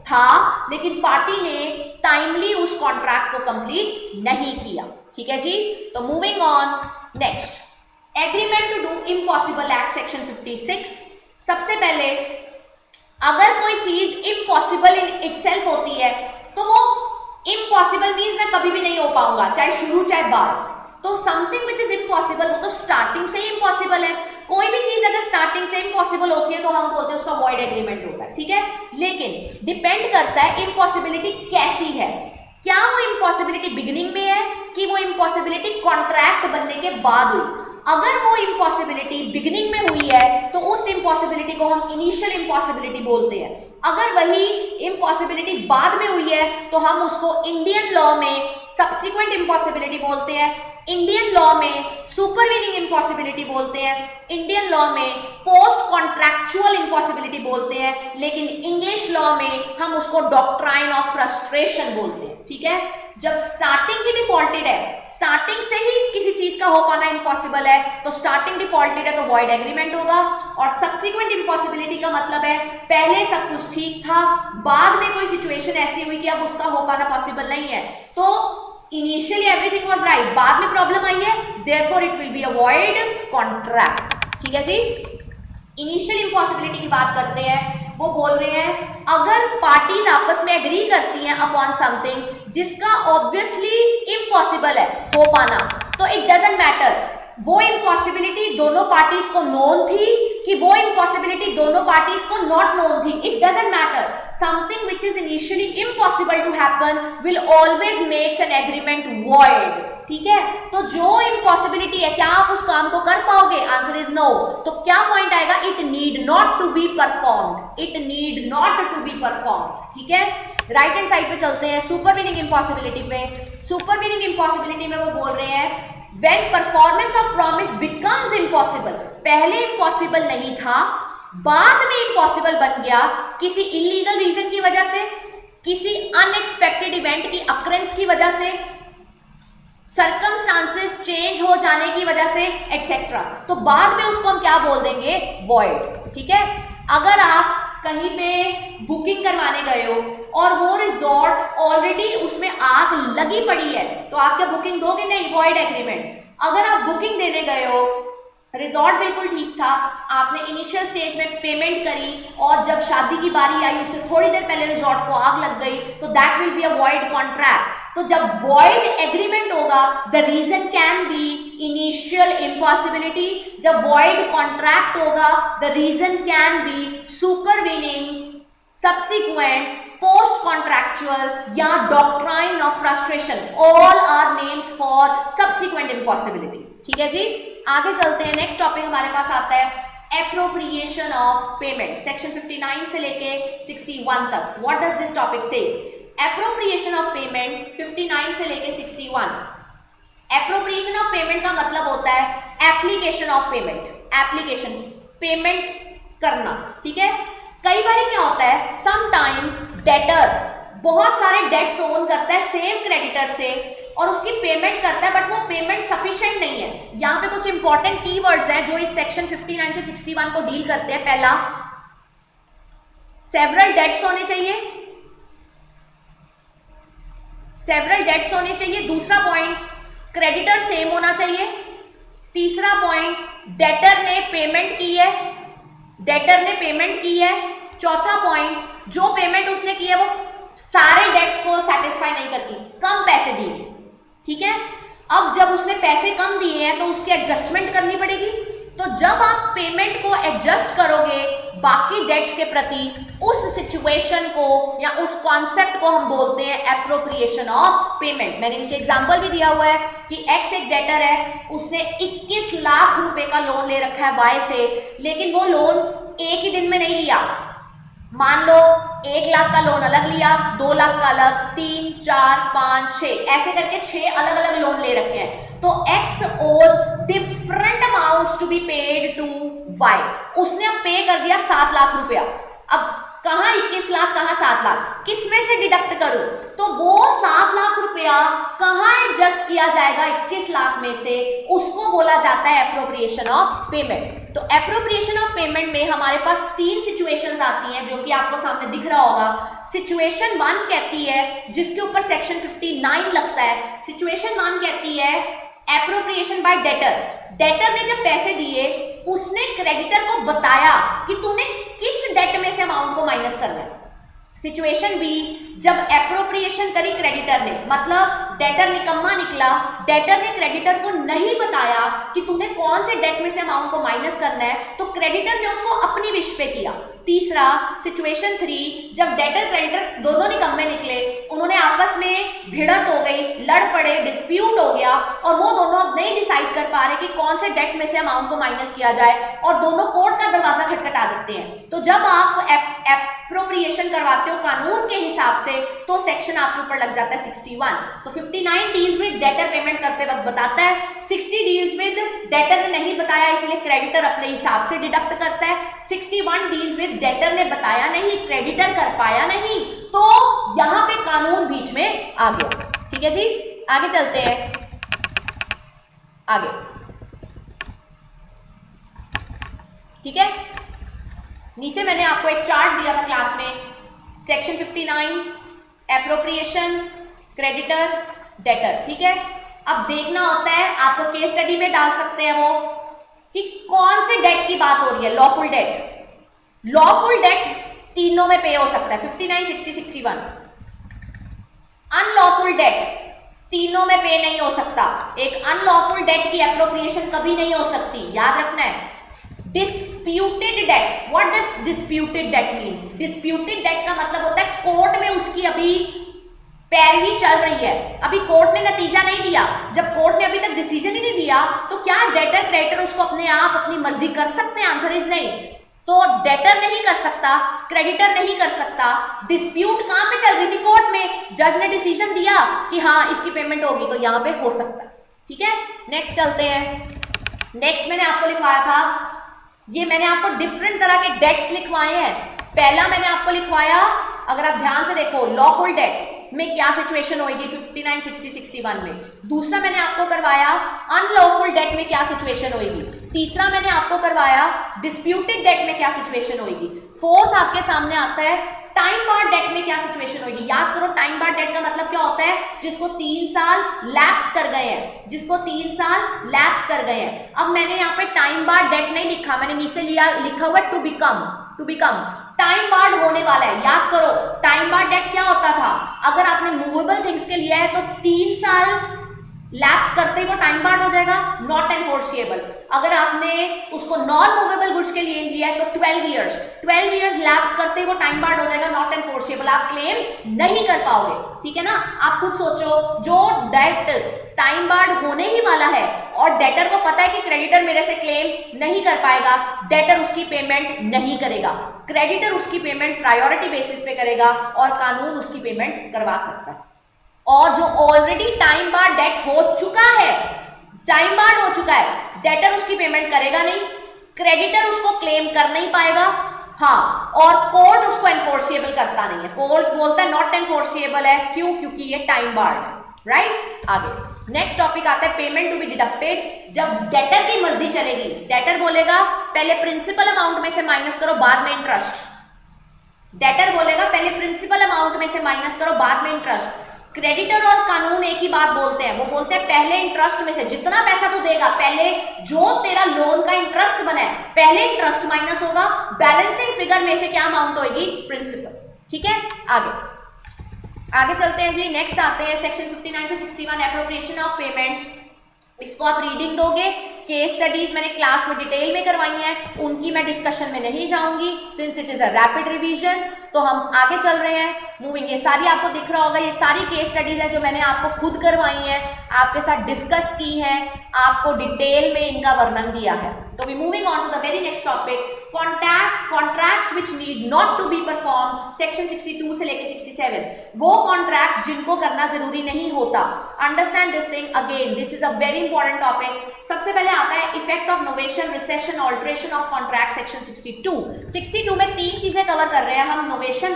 था लेकिन पार्टी ने टाइमली उस कॉन्ट्रैक्ट को कंप्लीट नहीं किया। ठीक है जी। तो moving on, next, agreement to do impossible act, section 56। सबसे पहले अगर कोई चीज इम्पॉसिबल इन इटसेल्फ होती है तो वो इम्पॉसिबल मीन्स मैं कभी भी नहीं हो पाऊंगा, चाहे शुरू चाहे बाद। तो समथिंग विच इज इम्पॉसिबल वो तो स्टार्टिंग से ही इम्पॉसिबल है। कोई भी चीज अगर स्टार्टिंग से इम्पॉसिबल होती है तो हम बोलते हैं उसका वॉइड एग्रीमेंट होता है। ठीक है। लेकिन डिपेंड करता है इम्पॉसिबिलिटी कैसी है। क्या वो इम्पॉसिबिलिटी बिगिनिंग में है कि वो इम्पॉसिबिलिटी कॉन्ट्रैक्ट बनने के बाद हुई? अगर वो इम्पॉसिबिलिटी बिगिनिंग में हुई है तो उस इम्पॉसिबिलिटी को हम इनिशियल इम्पॉसिबिलिटी बोलते हैं। अगर वही इम्पॉसिबिलिटी बाद में हुई है तो हम उसको इंडियन लॉ में सब्सिक्वेंट इम्पॉसिबिलिटी बोलते हैं, इंडियन लॉ में सुपरवीनिंग इम्पॉसिबिलिटी बोलते हैं, इंडियन लॉ में पोस्ट कॉन्ट्रैक्चुअल इम्पॉसिबिलिटी बोलते हैं, लेकिन इंग्लिश लॉ में हम उसको डॉक्ट्राइन ऑफ फ्रस्ट्रेशन बोलते हैं। ठीक है। जब स्टार्टिंग ही डिफॉल्टेड है, स्टार्टिंग से ही किसी चीज का हो पाना इम्पॉसिबल है, तो स्टार्टिंग डिफॉल्टेड है तो वॉइड एग्रीमेंट होगा। और सब्सिक्वेंट इम्पॉसिबिलिटी का मतलब है पहले सब कुछ ठीक था, बाद में कोई सिचुएशन ऐसी हुई कि अब उसका हो पाना पॉसिबल नहीं है, तो इनिशियली एवरीथिंग वाज राइट, बाद में प्रॉब्लम आई है, therefore it will be a void contract. ठीक है जी। इनिशियल इम्पॉसिबिलिटी की बात करते हैं। वो बोल रहे हैं अगर पार्टीज आपस में एग्री करती हैं अपॉन समथिंग जिसका ऑब्वियसली इम्पॉसिबल है हो पाना, तो इट डजंट मैटर वो इम्पॉसिबिलिटी दोनों पार्टीज को नोन थी कि वो इम्पॉसिबिलिटी दोनों पार्टीज को नॉट नोन थी, it doesn't matter. Something which is initially impossible to happen will always makes an agreement void. ठीक है, तो जो इम्पॉसिबिलिटी है क्या आप उस काम को कर पाओगे? Answer is no. तो क्या पॉइंट आएगा? It need not to be performed, it need not to be performed. ठीक है, राइट हैंड साइड पे चलते हैं सुपरवीनिंग इम्पॉसिबिलिटी पे। सुपरवीनिंग इम्पॉसिबिलिटी में वो बोल रहे हैं when performance of promise becomes impossible, पहले impossible नहीं था, बाद में impossible बन गया किसी illegal reason की वजह से, किसी unexpected event की occurrence की वजह से, circumstances change हो जाने की वजह से etc. तो बाद में उसको हम क्या बोल देंगे? void। ठीक है, अगर आप कहीं पे बुकिंग करवाने गए हो और वो रिजॉर्ट ऑलरेडी उसमें आग लगी पड़ी है तो आप क्या बुकिंग दोगे? नहीं, वॉइड एग्रीमेंट। अगर आप बुकिंग देने गए हो, रिजॉर्ट बिल्कुल ठीक था, आपने इनिशियल स्टेज में पेमेंट करी और जब शादी की बारी आई उससे थोड़ी देर पहले रिजॉर्ट को आग लग गई, तो that will be a void contract. तो जब वॉइड एग्रीमेंट होगा the reason can be initial impossibility, जब वॉइड कॉन्ट्रैक्ट होगा the reason can be supervening, subsequent, post contractual या doctrine of frustration, all are names for subsequent impossibility. ठीक है जी, आगे चलते हैं। नेक्स्ट टॉपिक हमारे पास आता है एप्रोप्रिएशन ऑफ पेमेंट, सेक्शन 59 से लेके 61 तक। What does this topic says? Appropriation of payment 59 से लेके 61। एप्रोप्रिएशन ऑफ पेमेंट का मतलब होता है application of payment, application payment करना। ठीक है, कई बार क्या होता है, समटाइम्स डेटर बहुत सारे डेट्स ओन करता है सेम क्रेडिटर से और उसकी पेमेंट करता है, बट वो पेमेंट सफिशिएंट नहीं है। यहां पे कुछ इंपॉर्टेंट कीवर्ड्स हैं जो इस सेक्शन 59 से 61 को डील करते हैं। पहला, सेवरल डेट्स होने चाहिए, सेवरल डेट्स होने चाहिए। दूसरा पॉइंट, क्रेडिटर सेम होना चाहिए। तीसरा पॉइंट, डेटर ने पेमेंट की है, डेटर ने पेमेंट की है। चौथा पॉइंट, जो पेमेंट उसने की है वो सारे डेट्स को सेटिस्फाई नहीं करती, कम पैसे दिए। ठीक है, अब जब उसने पैसे कम दिए हैं तो उसकी एडजस्टमेंट करनी पड़ेगी। तो जब आप पेमेंट को एडजस्ट करोगे बाकी डेट्स के प्रति, उस सिचुएशन को या उस कॉन्सेप्ट को हम बोलते हैं एप्रोप्रिएशन ऑफ पेमेंट। मैंने नीचे एग्जांपल भी दिया हुआ है कि एक्स एक डेटर है, उसने 21 लाख रुपए का लोन ले रखा है वाई से, लेकिन वो लोन एक ही दिन में नहीं लिया। मान लो 1 लाख का लोन अलग लिया, 2 लाख का अलग, 3, 4, 5, 6 ऐसे करके 6 अलग अलग लोन ले रखे हैं। तो X owes different amounts to be paid to Y। उसने अब पे कर दिया 7 लाख रुपया। अब कहां 21 लाख, कहां 7 लाख, किसमें से डिडक्ट करूं? तो वो 7 लाख रुपया कहां एडजस्ट किया जाएगा 21 लाख में से, उसको बोला जाता है एप्रोप्रिएशन ऑफ पेमेंट। तो एप्रोप्रिएशन ऑफ पेमेंट में हमारे पास 3 सिचुएशंस आती हैं जो कि आपको सामने दिख रहा होगा। सिचुएशन 1 कहती है, जिसके ऊपर सेक्शन 59 लगता है, सिचुएशन 1 कहती है एप्रोप्रिएशन बाय डेटर। डेटर ने जब पैसे दिए, उसने क्रेडिटर को बताया कि तूने किस डेट में से अमाउंट को माइनस करना है। सिचुएशन बी, जब एप्रोप्रिएशन करी क्रेडिटर ने, मतलब डेटर निकम्मा निकला, डेटर ने क्रेडिटर को नहीं बताया कि तूने कौन से डेट में से अमाउंट को माइनस करना है, तो क्रेडिटर ने उसको अपनी विश पे किया। तीसरा, सिचुएशन 3, जब डेटर क्रेडिटर दोनों निकम्मे निकले, उन्होंने आपस में भिड़त हो गई, लड़ पड़े, डिस्प्यूट हो गया और वो दोनों अब नहीं डिसाइड कर पा रहे कि कौन से डेट में से अमाउंट को माइनस किया जाए और दोनों कोर्ट का दरवाजा खटखटा देते हैं। तो जब आप एप्रोप्रिएशन करवाते हो कानून के हिसाब से, तो सेक्शन आपके ऊपर लग जाता है 61। तो 59 डील्स विद डेटर पेमेंट करते वक्त बताता है, 60 डील्स विद डेटर ने नहीं बताया इसलिए क्रेडिटर अपने हिसाब से डिडक्ट करता है, 61 डील्स विद डेटर ने बताया नहीं, क्रेडिटर कर पाया नहीं, तो यहां पे कानून बीच में आ गया। ठीक है जी, आगे चलते हैं। आगे ठीक है, नीचे मैंने आपको एक चार्ट दिया था क्लास में, सेक्शन 59 एप्रोप्रिएशन, क्रेडिटर, डेटर। ठीक है, अब देखना होता है, आपको केस स्टडी में डाल सकते हैं वो कि कौन से डेट की बात हो रही है। लॉफुल डेट, लॉफुल डेट तीनों में पे हो सकता है, 59, 60, 61। अनलॉफुल डेट तीनों में पे नहीं हो सकता। एक अनलॉफुल डेट की एप्रोप्रिएशन कभी नहीं हो सकती, याद रखना है। Disputed debt, what does disputed debt means? Disputed debt का मतलब होता है कोर्ट में उसकी अभी पैरवी चल रही है, अभी कोर्ट ने नतीजा नहीं दिया। जब कोर्ट ने अभी तक डिसीजन ही नहीं दिया तो क्या डेटर क्रेडिटर उसको अपने आप अपनी मर्जी कर सकते हैं? आंसर इज नहीं। तो डेटर नहीं कर सकता, क्रेडिटर नहीं कर सकता। डिस्प्यूट कहां पे चल रही थी? कोर्ट में। जज ने डिसीजन दिया कि हाँ इसकी पेमेंट होगी, तो यहां पे हो सकता है। ठीक है, नेक्स्ट चलते हैं। नेक्स्ट मैंने आपको लिखवाया था, ये मैंने आपको डिफरेंट तरह के डेट्स लिखवाए हैं। पहला मैंने आपको लिखवाया, अगर आप ध्यान से देखो, लॉफुल डेट में क्या सिचुएशन होगी 59, 60, 61 में। दूसरा मैंने आपको करवाया अनलॉफुल डेट में क्या सिचुएशन होगी। तीसरा मैंने आपको करवाया डिस्प्यूटेड डेट में क्या सिचुएशन होगी। फोर्थ आपके सामने आता है टाइम बार्ड डेट में क्या सिचुएशन होगी। याद करो, टाइम बार्ड डेट का मतलब क्या होता है? जिसको 3 साल लैप्स कर गए हैं, जिसको 3 साल लैप्स कर गए हैं। अब मैंने यहाँ पे टाइम बार्ड डेट नहीं लिखा, मैंने नीचे लिखा हुआ टू बिकम। टाइम बार्ड होने वाला है, याद करो। टाइम बार्ड डेट क्या होता था? अगर आपने मूवेबल थिंग्स के लिया है तो 3 साल लैप्स करते ही वो टाइम बार्ड हो जाएगा, नॉट एनफोर्सिएबल। अगर आपने उसको नॉन मूवेबल गुड्स के लिए लिया है तो 12 इयर्स लैप्स करते ही वो टाइम बार्ड हो जाएगा, नॉट एनफोर्सिएबल। आप क्लेम नहीं कर पाओगे, ठीक है ना। आप खुद सोचो, जो डेट टाइम बार्ड होने ही वाला है और डेटर को पता है कि क्रेडिटर मेरे से क्लेम नहीं कर पाएगा, डेटर उसकी पेमेंट नहीं करेगा, क्रेडिटर उसकी पेमेंट प्रायोरिटी बेसिस पे करेगा और कानून उसकी पेमेंट करवा सकता है। और जो ऑलरेडी टाइम बार्ड डेट हो चुका है, टाइम बार्ड हो चुका है, डेटर उसकी पेमेंट करेगा नहीं, क्रेडिटर उसको क्लेम कर नहीं पाएगा, हाँ, और कोर्ट उसको एनफोर्सिएबल करता नहीं है। कोर्ट बोलता है नॉट एनफोर्सिएबल है, क्यों? क्योंकि ये टाइम बार्ड, राइट। आगे नेक्स्ट टॉपिक आता है पेमेंट टू बी डिडक्टेड। जब डेटर की मर्जी चलेगी, डेटर बोलेगा पहले प्रिंसिपल अमाउंट में से माइनस करो, बाद में इंटरेस्ट। डेटर बोलेगा पहले प्रिंसिपल अमाउंट में से माइनस करो, बाद में इंटरेस्ट। क्रेडिटर और कानून एक ही बात बोलते हैं, वो बोलते हैं पहले इंटरेस्ट में से जितना पैसा तू देगा, पहले जो तेरा लोन का इंटरेस्ट बना है, पहले इंटरेस्ट माइनस होगा, बैलेंसिंग फिगर में से क्या अमाउंट होगी? प्रिंसिपल। ठीक है, आगे चलते हैं जी। नेक्स्ट आते हैं सेक्शन 59 से 61 एप्रोप्रिएशन ऑफ पेमेंट। इसको आप रीडिंग दोगे। केस स्टडीज मैंने क्लास में डिटेल में करवाई हैं, उनकी मैं डिस्कशन में नहीं जाऊंगी since it is a rapid revision. तो हम आगे चल रहे हैं, मूविंग। ये सारी आपको दिख रहा होगा, ये सारी केस स्टडीज है जो मैंने आपको खुद करवाई हैं, आपके साथ डिस्कस की हैं, आपको डिटेल में इनका वर्णन दिया है। तो we moving on to the very next topic, contracts which need not to be perform, section 62 से लेके 67। वो कॉन्ट्रैक्ट जिनको करना जरूरी नहीं होता। Understand this thing again, this is a very important topic. सबसे पहले आता है effect of novation, rescission, alteration of contract, section 62 में 3 चीजें कवर कर रहे हैं हम, novation,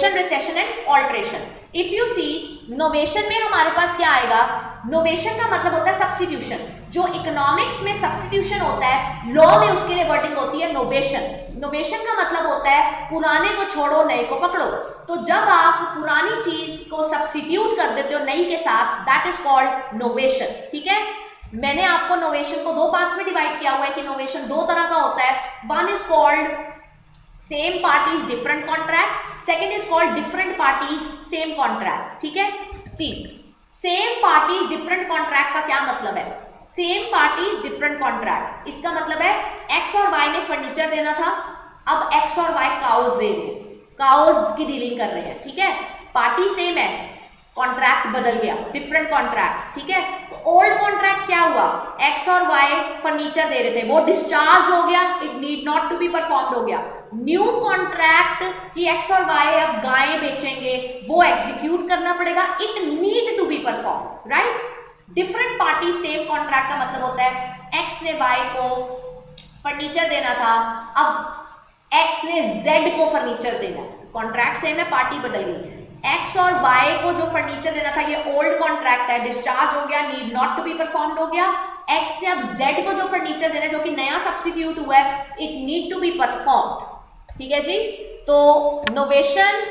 rescission and alteration. If you see, novation में हमारे पास क्या आएगा? नोवेशन का मतलब होता है सब्स्टिट्यूशन। जो इकोनॉमिक्स में सब्स्टिट्यूशन होता है, लॉ में उसके लिए वर्डिंग होती है नोवेशन। नोवेशन का मतलब होता है पुराने को छोड़ो, नए को पकड़ो। तो जब आप पुरानी चीज को सब्स्टिट्यूट कर देते हो नई के साथ, दैट इज कॉल्ड नोवेशन। ठीक है, मैंने आपको नोवेशन को 2 पार्ट्स में डिवाइड किया हुआ है कि नोवेशन 2 तरह का होता है। One is called same parties different contract, second is called different parties same contract. ठीक है, सी सेम पार्टीज डिफरेंट कॉन्ट्रैक्ट का क्या मतलब है? सेम पार्टीज डिफरेंट कॉन्ट्रैक्ट, इसका मतलब है एक्स और वाई ने फर्नीचर देना था, अब एक्स और वाई काउज दे रहे हैं, काउज की डीलिंग कर रहे हैं। ठीक है, पार्टी सेम है, कॉन्ट्रैक्ट बदल गया, डिफरेंट कॉन्ट्रैक्ट। ठीक है, तो ओल्ड कॉन्ट्रैक्ट क्या हुआ? एक्स और वाई फर्नीचर दे रहे थे, वो डिस्चार्ज हो गया, it need not to be performed हो गया। न्यू कॉन्ट्रैक्ट कि एक्स और वाई अब गायें बेचेंगे, वो एग्जीक्यूट करना पड़ेगा, it need to be perform, right. Different party same contract का मतलब होता है एक्स ने वाई को फर्नीचर देना था, अब एक्स ने जेड को फर्नीचर देना, कॉन्ट्रैक्ट सेम है, पार्टी बदल गई। एक्स और वाई को जो फर्नीचर देना था, ये ओल्ड कॉन्ट्रैक्ट है, डिस्चार्ज हो गया, need not to be performed हो गया। एक्स ने अब जेड को जो फर्नीचर देना है, जो कि नया सब्स्टिट्यूट हुआ है, it need to be performed. ठीक है जी, तो नोवेशन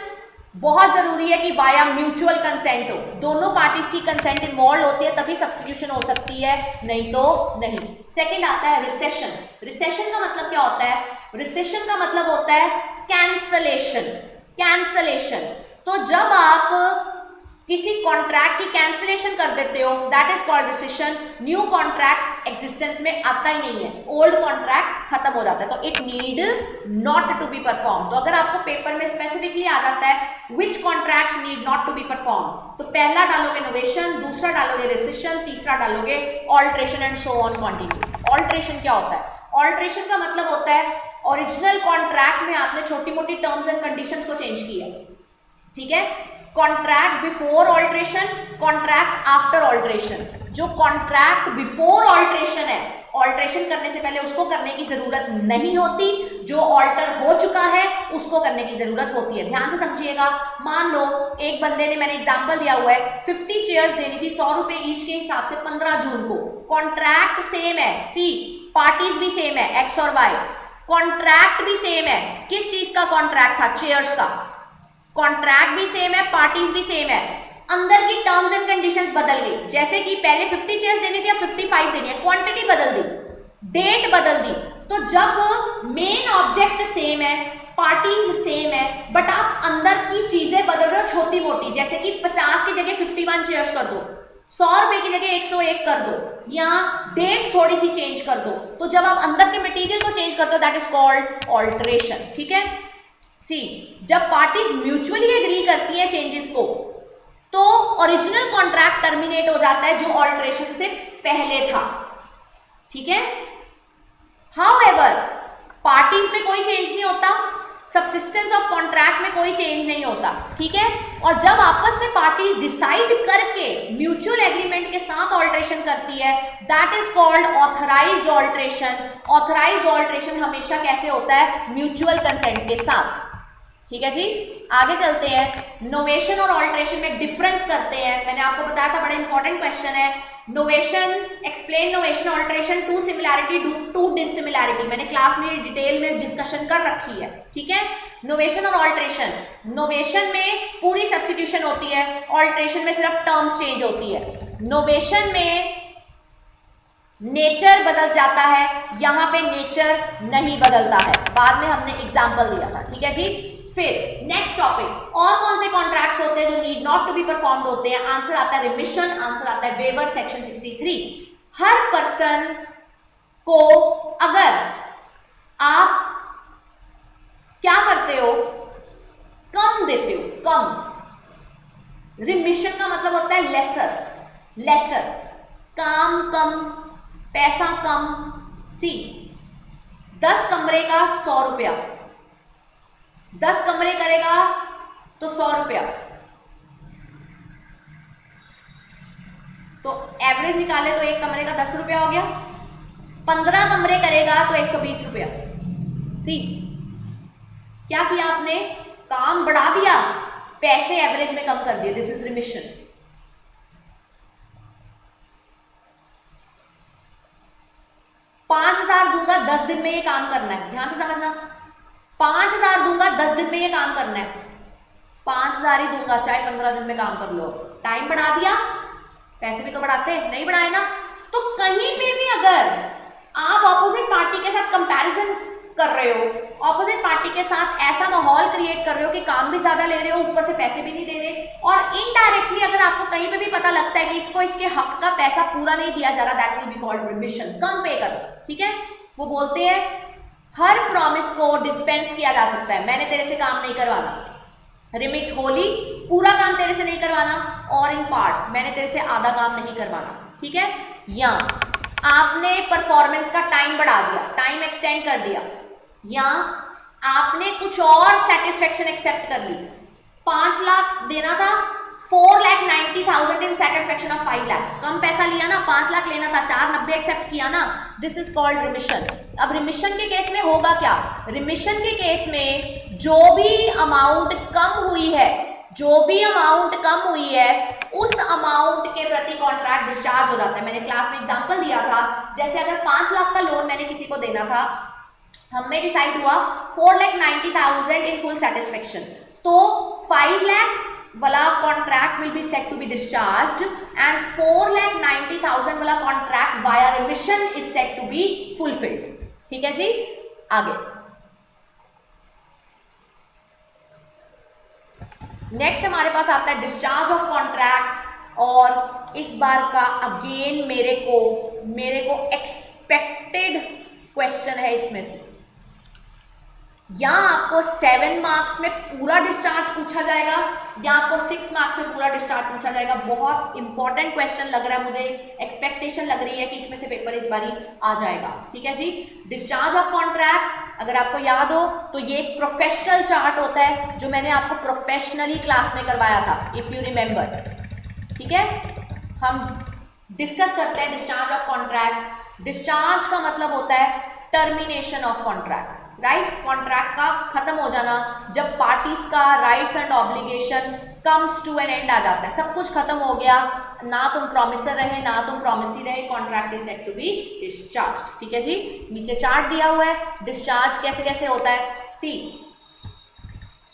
बहुत जरूरी है कि वाया म्यूचुअल कंसेंट हो, दोनों पार्टीज की कंसेंट इन्वॉल्व होती है तभी सब्स्टिट्यूशन हो सकती है, नहीं तो नहीं। सेकंड आता है रिसेशन। रिसेशन का मतलब क्या होता है? रिसेशन का मतलब होता है कैंसलेशन। कैंसलेशन, तो जब आप किसी कॉन्ट्रैक्ट की कैंसिलेशन कर देते हो that is called recession. New contract existence में आता ही नहीं है, ओल्ड कॉन्ट्रैक्ट खत्म हो जाता है, तो it need not to be perform. तो अगर आपको पेपर में स्पेसिफिकली आ जाता है which contract need not to be perform, तो पहला डालोगे नोवेशन, दूसरा डालोगे रिसेशन, तीसरा डालोगे alteration and so on continue. Alteration क्या होता है? ऑल्ट्रेशन का मतलब होता है ओरिजिनल कॉन्ट्रैक्ट में आपने छोटी मोटी टर्म्स एंड कंडीशंस को चेंज किया, ठीक है। Contract before alteration, contract after alteration. जो कॉन्ट्रैक्ट बिफोर ऑल्ट्रेशन है, ऑल्ट्रेशन करने से पहले उसको करने की जरूरत नहीं होती, जो ऑल्टर हो चुका है उसको करने की जरूरत होती है। ध्यान से समझिएगा। मान लो एक बंदे ने, मैंने एग्जांपल दिया हुआ है, 50 चेयर्स देनी थी 100 रुपए ईच के हिसाब से 15 जून को। कॉन्ट्रैक्ट सेम है, सी पार्टीज भी सेम है, एक्स और वाई, कॉन्ट्रैक्ट भी सेम है। किस चीज का कॉन्ट्रैक्ट था? चेयर्स का। कॉन्ट्रैक्ट भी सेम है, पार्टीज भी सेम है, अंदर की टर्म्स एंड कंडीशंस बदल गई। जैसे कि पहले 50 चेयर्स देनी थी या 55 देनी है, क्वांटिटी बदल दी, डेट बदल दी। तो जब मेन ऑब्जेक्ट सेम है, पार्टीज सेम है, बट आप अंदर की चीजें बदल रहे हो छोटी मोटी, जैसे कि 50 की जगह 51 चेयर्स कर दो, 100 रुपए की जगह 101 कर दो, या डेट थोड़ी सी चेंज कर दो, तो जब आप अंदर के मटेरियल को चेंज करते हो दैट इज कॉल्ड ऑल्ट्रेशन, ठीक है। सी, जब पार्टीज म्यूचुअली एग्री करती हैं चेंजेस को, तो ओरिजिनल कॉन्ट्रैक्ट टर्मिनेट हो जाता है जो ऑल्ट्रेशन से पहले था, ठीक है। हाउएवर पार्टीज में कोई चेंज नहीं होता, सबसिस्टेंस ऑफ कॉन्ट्रैक्ट में कोई चेंज नहीं होता, ठीक है। और जब आपस में पार्टीज डिसाइड करके म्यूचुअल एग्रीमेंट के साथ ऑल्ट्रेशन करती है that is called authorised alteration. Authorised alteration हमेशा कैसे होता है? म्यूचुअल कंसेंट के साथ, ठीक है जी। आगे चलते हैं। नोवेशन और ऑल्ट्रेशन में डिफरेंस करते हैं। मैंने आपको बताया था, बड़ा इंपॉर्टेंट क्वेश्चन है। Novation, explain novation alteration, two similarity two dissimilarity, मैंने क्लास में डिटेल में डिस्कशन कर रखी है, ठीक है। नोवेशन और ऑल्ट्रेशन, नोवेशन में पूरी सब्स्टिट्यूशन होती है, ऑल्ट्रेशन में सिर्फ टर्म्स चेंज होती है। नोवेशन में नेचर बदल जाता है, यहां पे नेचर नहीं बदलता है, बाद में हमने एग्जांपल दिया था, ठीक है जी। फिर नेक्स्ट टॉपिक, और कौन से कॉन्ट्रैक्ट्स होते हैं जो need not to be performed होते हैं? आंसर आता है रिमिशन, आंसर आता है वेवर, सेक्शन 63। हर पर्सन को अगर आप क्या करते हो, कम देते हो, कम, रिमिशन का मतलब होता है लेसर, लेसर, काम कम, पैसा कम। सी, 10 कमरे का 100 रुपया, 10 कमरे करेगा तो 100 रुपया, तो एवरेज निकाले तो एक कमरे का 10 रुपया हो गया। 15 कमरे करेगा तो 120 रुपया। सी, क्या किया आपने? काम बढ़ा दिया, पैसे एवरेज में कम कर दिए, दिस इज रिमिशन। 5,000 दूंगा 10 दिन में ये काम करना है, ध्यान से समझना। 5,000 दूंगा 10 दिन में ये काम करना है, 5,000 ही दूंगा चाहे 15 दिन में काम कर लो। टाइम बढ़ा दिया, पैसे भी तो बढ़ाते हैं, नहीं बढ़ाए ना। तो कहीं पे भी अगर आप ऑपोजिट पार्टी के साथ कंपैरिजन कर रहे हो, ऑपोजिट पार्टी के साथ ऐसा माहौल क्रिएट कर रहे हो कि काम भी ज्यादा ले रहे हो, ऊपर से पैसे भी नहीं दे रहे, और इनडायरेक्टली अगर आपको कहीं पे भी पता लगता है कि इसको इसके हक का पैसा पूरा नहीं दिया जा रहा, that will be called remission, कम पे करो, ठीक है। वो बोलते हैं हर प्रॉमिस को डिस्पेंस किया जा सकता है, मैंने तेरे से काम नहीं करवाना, रिमिट होली, पूरा काम तेरे से नहीं करवाना, और इन पार्ट, मैंने तेरे से आधा काम नहीं करवाना, ठीक है। या आपने परफॉर्मेंस का टाइम बढ़ा दिया, टाइम एक्सटेंड कर दिया, या आपने कुछ और सेटिस्फेक्शन एक्सेप्ट कर ली। 5 लाख देना था, 4,90,000 इन सेटिस्फेक्शन ऑफ 5 लाख, कम पैसा लिया ना, 5 लाख लेना था, 4,90 एक्सेप्ट किया ना, दिस इज कॉल्ड रिमिशन। अब रिमिशन के केस में होगा क्या? रिमिशन के केस में जो भी अमाउंट कम हुई है, जो भी अमाउंट कम हुई है, उस अमाउंट के प्रति कॉन्ट्रैक्ट डिस्चार्ज हो जाता है। मैंने क्लास में एग्जांपल दिया था, जैसे अगर 5 लाख का लोन मैंने किसी को देना था, हमें डिसाइड हुआ 4,90,000 इन फुल सेटिस्फेक्शन, तो 5 लाख वाला contract will be set to be discharged and 4,90,000 वाला contract via remission is set to be fulfilled, ठीक है जी। आगे नेक्स्ट हमारे पास आता है डिस्चार्ज ऑफ कॉन्ट्रैक्ट, और इस बार का अगेन मेरे को एक्सपेक्टेड क्वेश्चन है इसमें से। या आपको 7 मार्क्स में पूरा डिस्चार्ज पूछा जाएगा या आपको 6 मार्क्स में पूरा डिस्चार्ज पूछा जाएगा। बहुत इंपॉर्टेंट क्वेश्चन लग रहा है मुझे, एक्सपेक्टेशन लग रही है कि इसमें से पेपर इस बारी आ जाएगा। ठीक है जी। डिस्चार्ज ऑफ कॉन्ट्रैक्ट अगर आपको याद हो तो ये एक प्रोफेशनल चार्ट होता है जो मैंने आपको प्रोफेशनली क्लास में करवाया था, इफ यू रिमेंबर। ठीक है, हम डिस्कस करते हैं डिस्चार्ज ऑफ कॉन्ट्रैक्ट। डिस्चार्ज का मतलब होता है termination of contract, right. Contract का खत्म हो जाना, जब पार्टीज का rights and obligation comes to an end आ जाता है, सब कुछ खत्म हो गया, ना तुम प्रॉमिसर रहे ना तुम प्रॉमिसी रहे, contract is said to be discharge. ठीक है जी। नीचे चार्ट दिया हुआ है, डिस्चार्ज कैसे कैसे होता है। सी,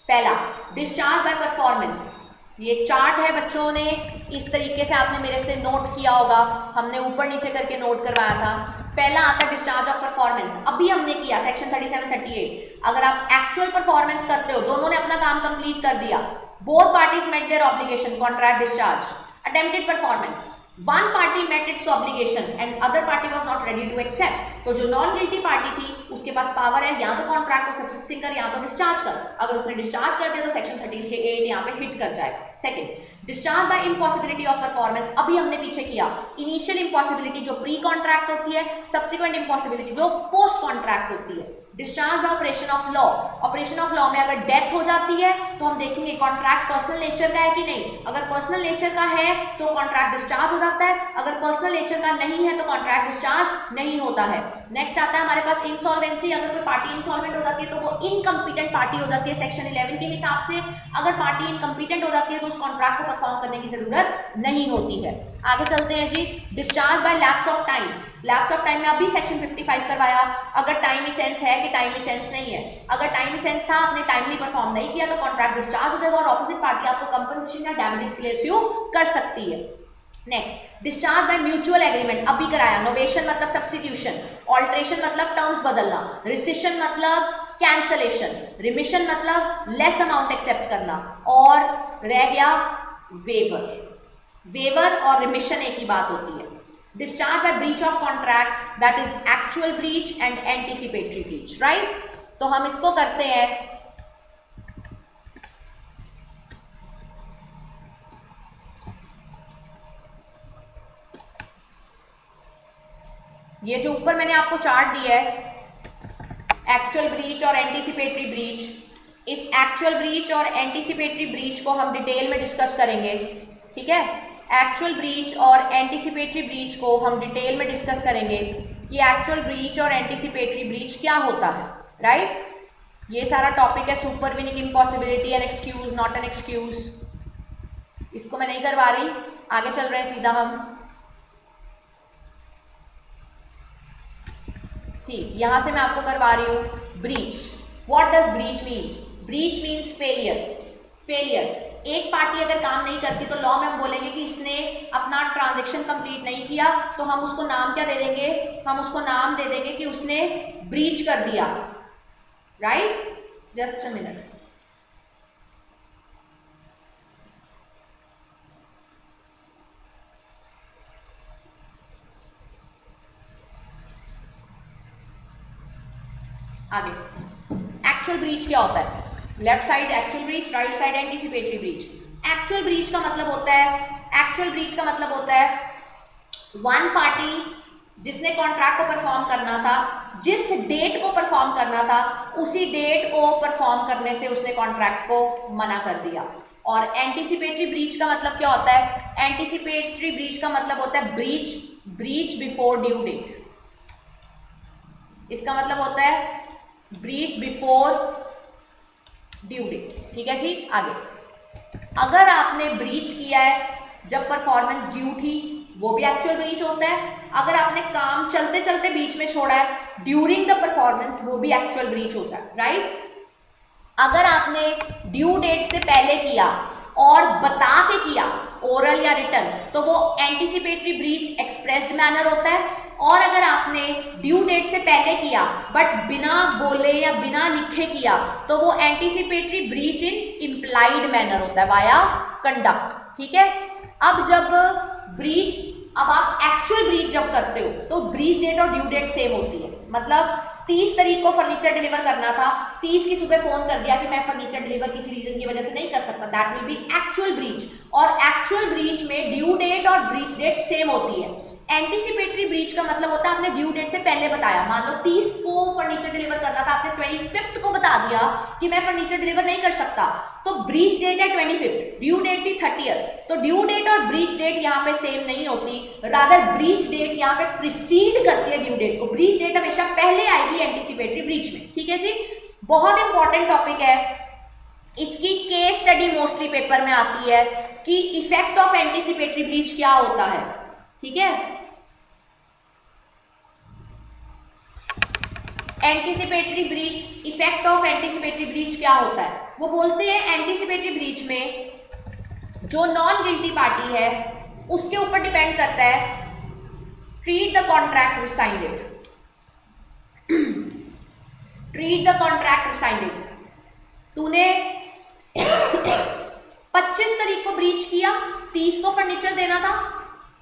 पहला डिस्चार्ज बाय परफॉर्मेंस, ये चार्ट है बच्चों ने इस तरीके से आपने मेरे से नोट किया होगा, हमने ऊपर नीचे करके नोट करवाया था। पहला आता है डिस्चार्ज ऑफ परफॉर्मेंस, अभी हमने किया सेक्शन 37 38। अगर आप एक्चुअल परफॉर्मेंस करते हो, दोनों ने अपना काम कंप्लीट कर दिया, both parties met their obligation, contract discharge. Attempted performance, one party met its obligation and other party was not ready to accept, तो जो नॉन गिल्टी पार्टी थी उसके पास पावर है या तो कॉन्ट्रैक्ट को सब्सिस्टिंग कर या तो डिस्चार्ज कर। अगर उसने डिस्चार्ज कर दिया तो सेक्शन 38 यहाँ पे हिट कर जाएगा। Second, discharge by impossibility of performance, अभी हमने पीछे किया। इनिशियल इम्पॉसिबिलिटी जो प्री कॉन्ट्रैक्ट होती है, सब्सिक्वेंट इम्पॉसिबिलिटी जो पोस्ट कॉन्ट्रैक्ट होती है। Discharge by operation of law, operation of law में अगर डेथ हो जाती है तो हम देखेंगे कॉन्ट्रैक्ट पर्सनल नेचर का है कि नहीं। अगर पर्सनल नेचर का है तो कॉन्ट्रैक्ट डिस्चार्ज हो जाता है, अगर पर्सनल नेचर का नहीं है तो कॉन्ट्रैक्ट डिस्चार्ज नहीं होता है। नेक्स्ट आता है हमारे पास इंसॉल्वेंसी, अगर कोई पार्टी इंसॉल्वेंट हो जाती है तो वो इनकम्पिटेंट पार्टी हो जाती है सेक्शन 11 के हिसाब से। अगर पार्टी इनकम्पिटेंट हो जाती है तो उस कॉन्ट्रैक्ट को परफॉर्म करने की जरूरत नहीं होती है। आगे चलते हैं जी। Discharge by lapse of time, lapse of time में अभी सेक्शन 55 करवाया, अगर टाइम सेंस है कि टाइम सेंस नहीं है। अगर टाइम सेंस था, आपने टाइमली परफॉर्म नहीं किया तो कॉन्ट्रैक्ट डिस्चार्ज हो जाएगा और ऑपोजिट पार्टी आपको कंपनसेशन या डैमेजेस के लिए स्यू कर सकती है। Next, discharge by mutual agreement, अभी कराया। नोवेशन मतलब सब्स्टिट्यूशन, ऑल्ट्रेशन मतलब टर्म्स बदलना, रिसिशन मतलब कैंसलेशन, रिमिशन मतलब लेस अमाउंट एक्सेप्ट करना, और रह गया वेवर। वेवर और रिमिशन एक ही बात होती है। Discharge by breach of contract, that is actual breach and anticipatory breach, right. तो हम इसको करते हैं। ये जो ऊपर मैंने आपको चार्ट दिया है, एक्चुअल ब्रीच और एंटीसिपेटरी ब्रीच, इस एक्चुअल ब्रीच और एंटीसिपेटरी ब्रीच को हम डिटेल में डिस्कस करेंगे। ठीक है, एक्चुअल ब्रीच और एंटीसिपेटरी ब्रीच को हम डिटेल में डिस्कस करेंगे कि एक्चुअल ब्रीच और एंटीसिपेटरी ब्रीच क्या होता है, राइट। ये सारा टॉपिक है supervening impossibility, an excuse not an excuse. इसको मैं नहीं करवा रही, आगे चल रहे हैं सीधा हम। सी, यहां से मैं आपको करवा रही हूं breach. What does breach means? Breach means failure. Failure, एक पार्टी अगर काम नहीं करती तो लॉ में हम बोलेंगे कि इसने अपना ट्रांजैक्शन कंप्लीट नहीं किया, तो हम उसको नाम क्या दे देंगे? हम उसको नाम दे देंगे कि उसने ब्रीच कर दिया, राइट। Just a minute. आगे, एक्चुअल ब्रीच क्या होता है? Left side actual breach, right side anticipatory breach. Actual breach का मतलब होता है, एक्चुअल ब्रीच का मतलब होता है वन पार्टी जिसने कॉन्ट्रैक्ट को परफॉर्म करना था, जिस डेट को परफॉर्म करना था उसी डेट को परफॉर्म करने से उसने कॉन्ट्रैक्ट को मना कर दिया। और एंटीसिपेटरी ब्रीच का मतलब क्या होता है? एंटीसिपेटरी ब्रीच का मतलब होता है ब्रीच बिफोर ड्यू डेट। इसका मतलब होता है ब्रीच बिफोर ड्यू डेट। ठीक है जी। आगे, अगर आपने ब्रीच किया है जब परफॉर्मेंस ड्यू थी, वो भी एक्चुअल ब्रीच होता है। अगर आपने काम चलते चलते बीच में छोड़ा है ड्यूरिंग द परफॉर्मेंस, वो भी एक्चुअल ब्रीच होता है, राइट। अगर आपने ड्यू डेट से पहले किया और बता के किया, ओरल या रिटन, तो वो एंटीसिपेटरी ब्रीच एक्सप्रेस्ड मैनर होता है। और अगर आपने ड्यू डेट से पहले किया बट बिना बोले या बिना लिखे किया तो वो एंटीसिपेटरी ब्रीच इन इम्प्लाइड मैनर होता है वाया कंडक्ट। ठीक है, अब जब ब्रीच, अब आप एक्चुअल ब्रीच जब करते हो तो ब्रीच डेट और ड्यू डेट सेम होती है। मतलब 30 तारीख को फर्नीचर डिलीवर करना था, 30 की सुबह फोन कर दिया कि मैं फर्नीचर डिलीवर किसी रीजन की वजह से नहीं कर सकता, that will B actual breach. और एक्चुअल ब्रीच में ड्यू डेट और ब्रीच डेट सेम होती है। एंटीसिपेटरी ब्रीच का मतलब होता है आपने ड्यू डेट से पहले बताया, मान लो 30 को फर्नीचर डिलीवर करना था, आपने 25 को बता दिया कि मैं फर्नीचर डिलीवर नहीं कर सकता, तो ब्रीच डेट है 25, ड्यू डेट थी 30th। तो ड्यू डेट और ब्रीच डेट यहाँ पे सेम नहीं होती, रादर ब्रीच डेट यहाँ पे प्रिसीड करती है ड्यू डेट को। ब्रीच डेट हमेशा पहले आएगी एंटीसिपेटरी ब्रीच में। ठीक है जी, बहुत इंपॉर्टेंट टॉपिक है, इसकी केस स्टडी मोस्टली पेपर में आती है कि इफेक्ट ऑफ एंटीसिपेटरी ब्रीच क्या होता है। ठीक है, anticipatory breach, effect of anticipatory breach क्या होता है? वो बोलते हैं एंटीसिपेटरी ब्रीच में जो नॉन गिल्टी पार्टी है उसके ऊपर डिपेंड करता है, treat the contract रिसाइंडेड, treat the contract रिसाइंडेड। तूने 25 तारीख को ब्रीच किया, 30 को फर्नीचर देना था,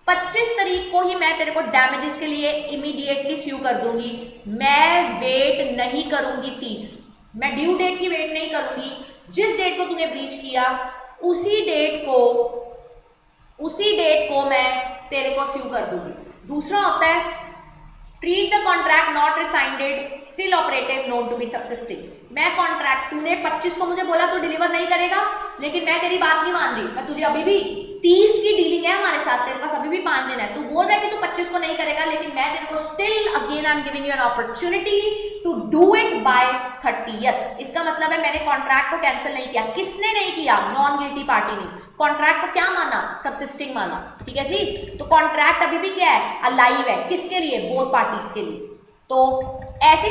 25 तारीख को ही मैं तेरे को डैमेजेस के लिए इमीडिएटली स्यू कर दूंगी, मैं वेट नहीं करूंगी 30, मैं ड्यू डेट की वेट नहीं करूंगी, जिस डेट को तूने ब्रीच किया उसी डेट को मैं तेरे को स्यू कर दूंगी। दूसरा होता है treat the contract not rescinded still operative known to be subsisting. मैं कॉन्ट्रैक्ट, तूने 25 को मुझे बोला तू डिलीवर नहीं करेगा, लेकिन मैं तेरी बात नहीं मान रही, मैं तुझे अभी भी 30 की डीलिंग है हमारे साथ, तेरे पास अभी भी 5 दिन है, तू बोल रहा है कि तू 25 को नहीं करेगा, लेकिन मैं तेरे को still again I am giving you an opportunity to do it by 30th। इसका मतलब है मैंने कॉन्ट्रैक्ट को कैंसिल नहीं किया। किसने नहीं किया? नॉन गिल्टी पार्टी ने। कॉन्ट्रैक्ट को क्या माना? सबसिस्टिंग माना। ठीक है जी, तो कॉन्ट्रैक्ट अभी भी क्या है? अलाइव है। किसके लिए? बोथ पार्टीज के लिए। तो ऐसी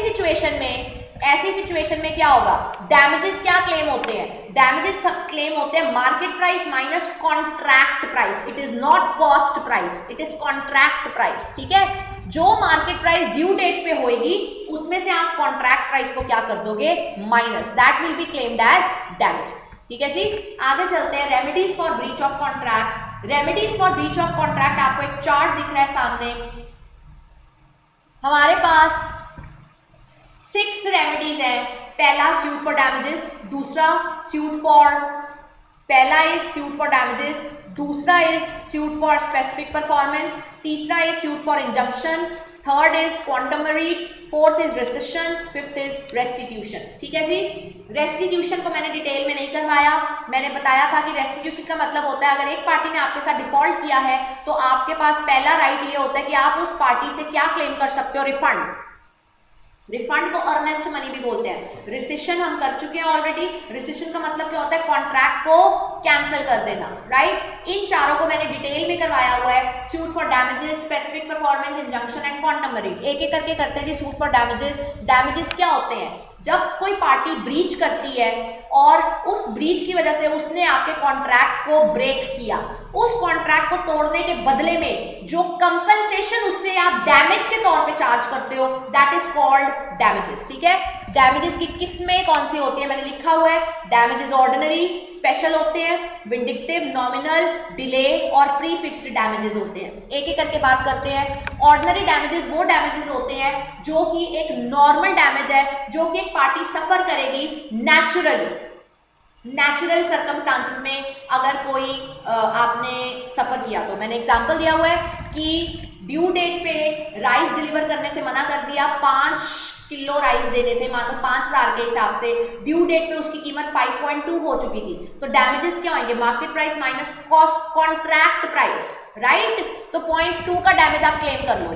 सिचुएशन में क्या होगा? डैमेजेस क्या क्लेम होते हैं? डैमेजेस सब क्लेम होते हैं market price minus contract price. It is not cost price, it is contract price. ठीक है, जो मार्केट प्राइस ड्यू डेट पे होएगी उसमें से आप कॉन्ट्रैक्ट प्राइस को क्या कर दोगे? Minus, that will be claimed as damages. ठीक है जी, आगे चलते हैं। Remedies for breach of contract. Remedies for breach of contract, आपको एक चार्ट दिख रहा है सामने, हमारे पास 6 रेमेडीज हैं। पहला सूट फॉर डैमेजेस, दूसरा सूट फॉर, पहला इज सूट फॉर डैमेजेस, दूसरा is suit for specific performance, तीसरा is suit for injunction, third is quantum meruit, fourth is rescission, fifth is restitution. ठीक है जी, रेस्टिट्यूशन को मैंने डिटेल में नहीं करवाया, मैंने बताया था कि रेस्टिट्यूशन का मतलब होता है अगर एक पार्टी ने आपके साथ डिफॉल्ट किया है तो आपके पास पहला राइट ये होता है कि आप उस पार्टी से क्या क्लेम कर सकते हो? रिफंड। रिफंड को अर्नेस्ट मनी भी बोलते हैं। रिसिशन हम कर चुके हैं ऑलरेडी। रिसिशन का मतलब क्या होता है? कॉन्ट्रैक्ट को कैंसिल कर देना, राइट। इन चारों को मैंने डिटेल में करवाया हुआ है, suit for damages, specific performance, injunction and quantum रीट। एक एक करके करते हैं जी। सूट फॉर डैमेजेस, डैमेजेस क्या होते हैं? जब कोई पार्टी ब्रीच करती है और उस ब्रीच की वजह से उसने आपके कॉन्ट्रैक्ट को ब्रेक किया, उस कॉन्ट्रैक्ट को तोड़ने के बदले में जो कंपनसेशन उससे आप डैमेज के तौर पे चार्ज करते हो, दैट इज कॉल्ड डैमेजेस। ठीक है, डैमेजेस की किस्में कौन सी होती है मैंने लिखा हुआ है। डैमेजेस ऑर्डिनरी, स्पेशल होते हैं, विंडिक्टिव, नॉमिनल, डिले और प्री फिक्स्ड डैमेजेस होते हैं। एक एक करके बात करते हैं। ऑर्डिनरी डैमेजेस वो डैमेजेस होते हैं जो कि एक नॉर्मल डैमेज है, जो कि एक पार्टी सफर करेगी नेचुरल सर्कमस्टांसेस में। अगर कोई आपने सफर किया तो मैंने एग्जांपल दिया हुआ है कि ड्यू डेट पे राइस डिलीवर करने से मना कर दिया, 5 किलो राइस देने थे, मान लो 5000 के हिसाब से, ड्यू डेट पे उसकी कीमत 5.2 हो चुकी थी, तो डैमेजेस क्या होंगे? Market price minus cost contract price, right. तो 0.2 का डैमेज आप क्लेम कर लो।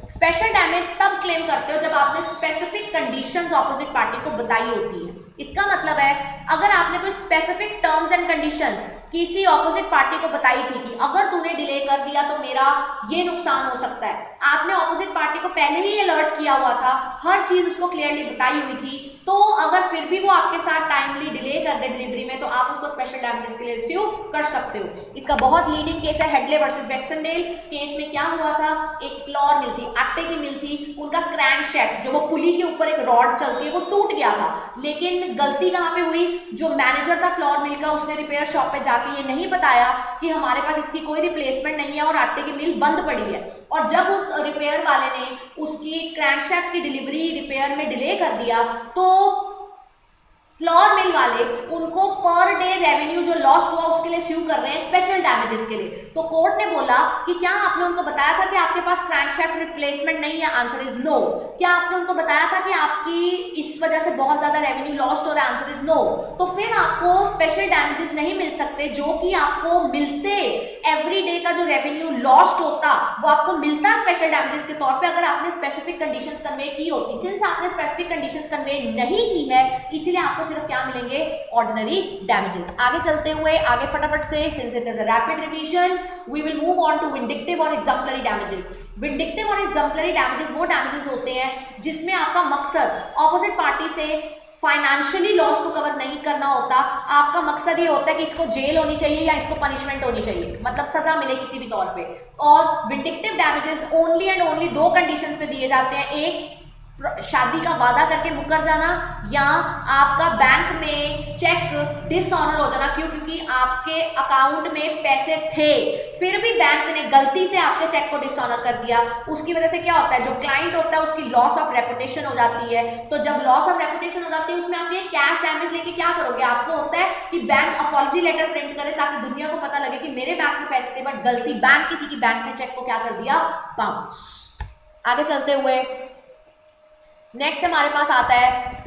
स्पेशल डैमेज तब क्लेम करते हो जब आपने स्पेसिफिक कंडीशंस ऑपोजिट पार्टी को बताई होती है। इसका मतलब है अगर आपने कोई स्पेसिफिक टर्म्स एंड कंडीशंस किसी ऑपोजिट पार्टी को बताई थी कि अगर तूने डिले कर दिया तो मेरा ये नुकसान हो सकता है। आपने ऑपोजिट पार्टी को पहले ही अलर्ट किया हुआ था, हर चीज उसको क्लियरली बताई हुई थी, तो अगर फिर भी वो आपके साथ टाइमली डिले कर दे डिलीवरी में तो आप उसको स्पेशल डैमेजेस के लिए स्यू कर सकते हो। इसका बहुत लीडिंग केस है हेडले वर्सेस बैक्सनडेल। केस में क्या हुआ था, एक फ्लोर मिल थी, आटे की मिल थी, उनका क्रैंकशैफ्ट जो वो पुली के ऊपर एक रॉड चलती है वो टूट गया था। लेकिन गलती कहाँ पे हुई, जो मैनेजर था फ्लोर मिल का उसने रिपेयर शॉप पे जाके ये नहीं बताया कि हमारे पास इसकी कोई रिप्लेसमेंट नहीं है और आटे की मिल बंद पड़ी है। और जब उस रिपेयर वाले ने उसकी क्रैंकशैफ्ट की डिलीवरी रिपेयर में डिले कर दिया तो फ्लोर मिल वाले उनको पर डे रेवेन्यू जो लॉस्ट हुआ उसके लिए स्यू कर रहे हैं स्पेशल डैमेजेस के लिए। तो कोर्ट ने बोला कि क्या आपने उनको बताया था कि आपके पास क्रैंकशैफ्ट रिप्लेसमेंट नहीं है, आंसर इज नो। क्या आपने उनको बताया था कि आपकी इस वजह से बहुत ज्यादा रेवेन्यू लॉस्ट हो रहा है, आंसर इज नो। तो फिर आपको स्पेशल डैमेजेस नहीं मिल सकते जो कि आपको मिलते, एवरी डे का जो रेवेन्यू लॉस्ट होता वो आपको मिलता स्पेशल डैमेजेस के तौर पे अगर आपने स्पेसिफिक कंडीशंस कन्वे की होती। सिंस आपने स्पेसिफिक कंडीशंस कन्वे नहीं की है इसीलिए आपको सिर्फ क्या मिलेंगे, ऑर्डिनरी डैमेजेस। आगे चलते हुए आगे फटाफट से, since it is a rapid revision we will move on to vindictive और एग्जाम्पलरी डैमेजेस। विंडिक्टिव और एग्जाम्पलरी डैमेजेस वो डैमेजेस होते हैं जिसमें आपका मकसद ऑपोजिट पार्टी से फाइनेंशियली लॉस को कवर नहीं करना होता, आपका मकसद ये होता है कि इसको जेल होनी चाहिए या इसको पनिशमेंट होनी चाहिए, मतलब सजा मिले किसी भी तौर पे। और vindictive damages only and only दो कंडीशंस पे दिए जाते हैं, एक शादी का वादा करके मुकर जाना या आपका बैंक में चेक डिसऑनर हो जाना। क्यों? क्योंकि आपके अकाउंट में पैसे थे फिर भी बैंक ने गलती से आपके चेक को डिसऑनर कर दिया। उसकी वजह से क्या होता है, जो क्लाइंट होता है उसकी लॉस ऑफ रेपुटेशन हो जाती है। तो जब लॉस ऑफ रेपुटेशन हो जाती है उसमें आप ये कैश डैमेज लेके क्या करोगे, आपको होता है कि बैंक अपॉलजी लेटर प्रिंट करे ताकि दुनिया को पता लगे कि मेरे बैंक में पैसे थे बट गलती बैंक की थी कि बैंक ने चेक को क्या कर दिया, बाउंस। आगे चलते हुए नेक्स्ट हमारे पास आता है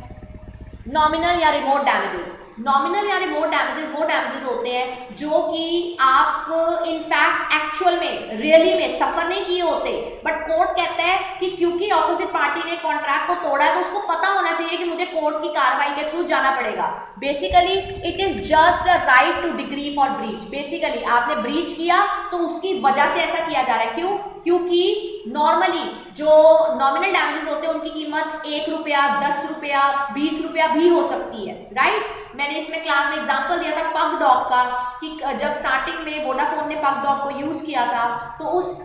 नॉमिनल या रिमोट डैमेजेस। नॉमिनल या रिमोट डैमेजेस वो डैमेजेस होते हैं जो कि आप इनफैक्ट एक्चुअल में रियली में सफर नहीं किए होते, बट कोर्ट कहता है कि क्योंकि ऑपोजिट पार्टी ने कॉन्ट्रैक्ट को तोड़ा है तो उसको पता होना चाहिए कि मुझे कोर्ट की कार्रवाई के थ्रू जाना पड़ेगा। Basically it is just a right two degree for breach. Basically आपने ब्रीच किया तो उसकी वजह से ऐसा किया जा रहा है। क्यों? क्योंकि नॉर्मली जो नॉमिनल डैमेजेस होते हैं उनकी कीमत 1 रुपया, 10 रुपया, 20 रुपया भी हो सकती है, राइट। मैंने इसमें क्लास में एग्जांपल दिया था पग डॉग का कि जब स्टार्टिंग में वोडाफोन ने पग डॉग को यूज किया था तो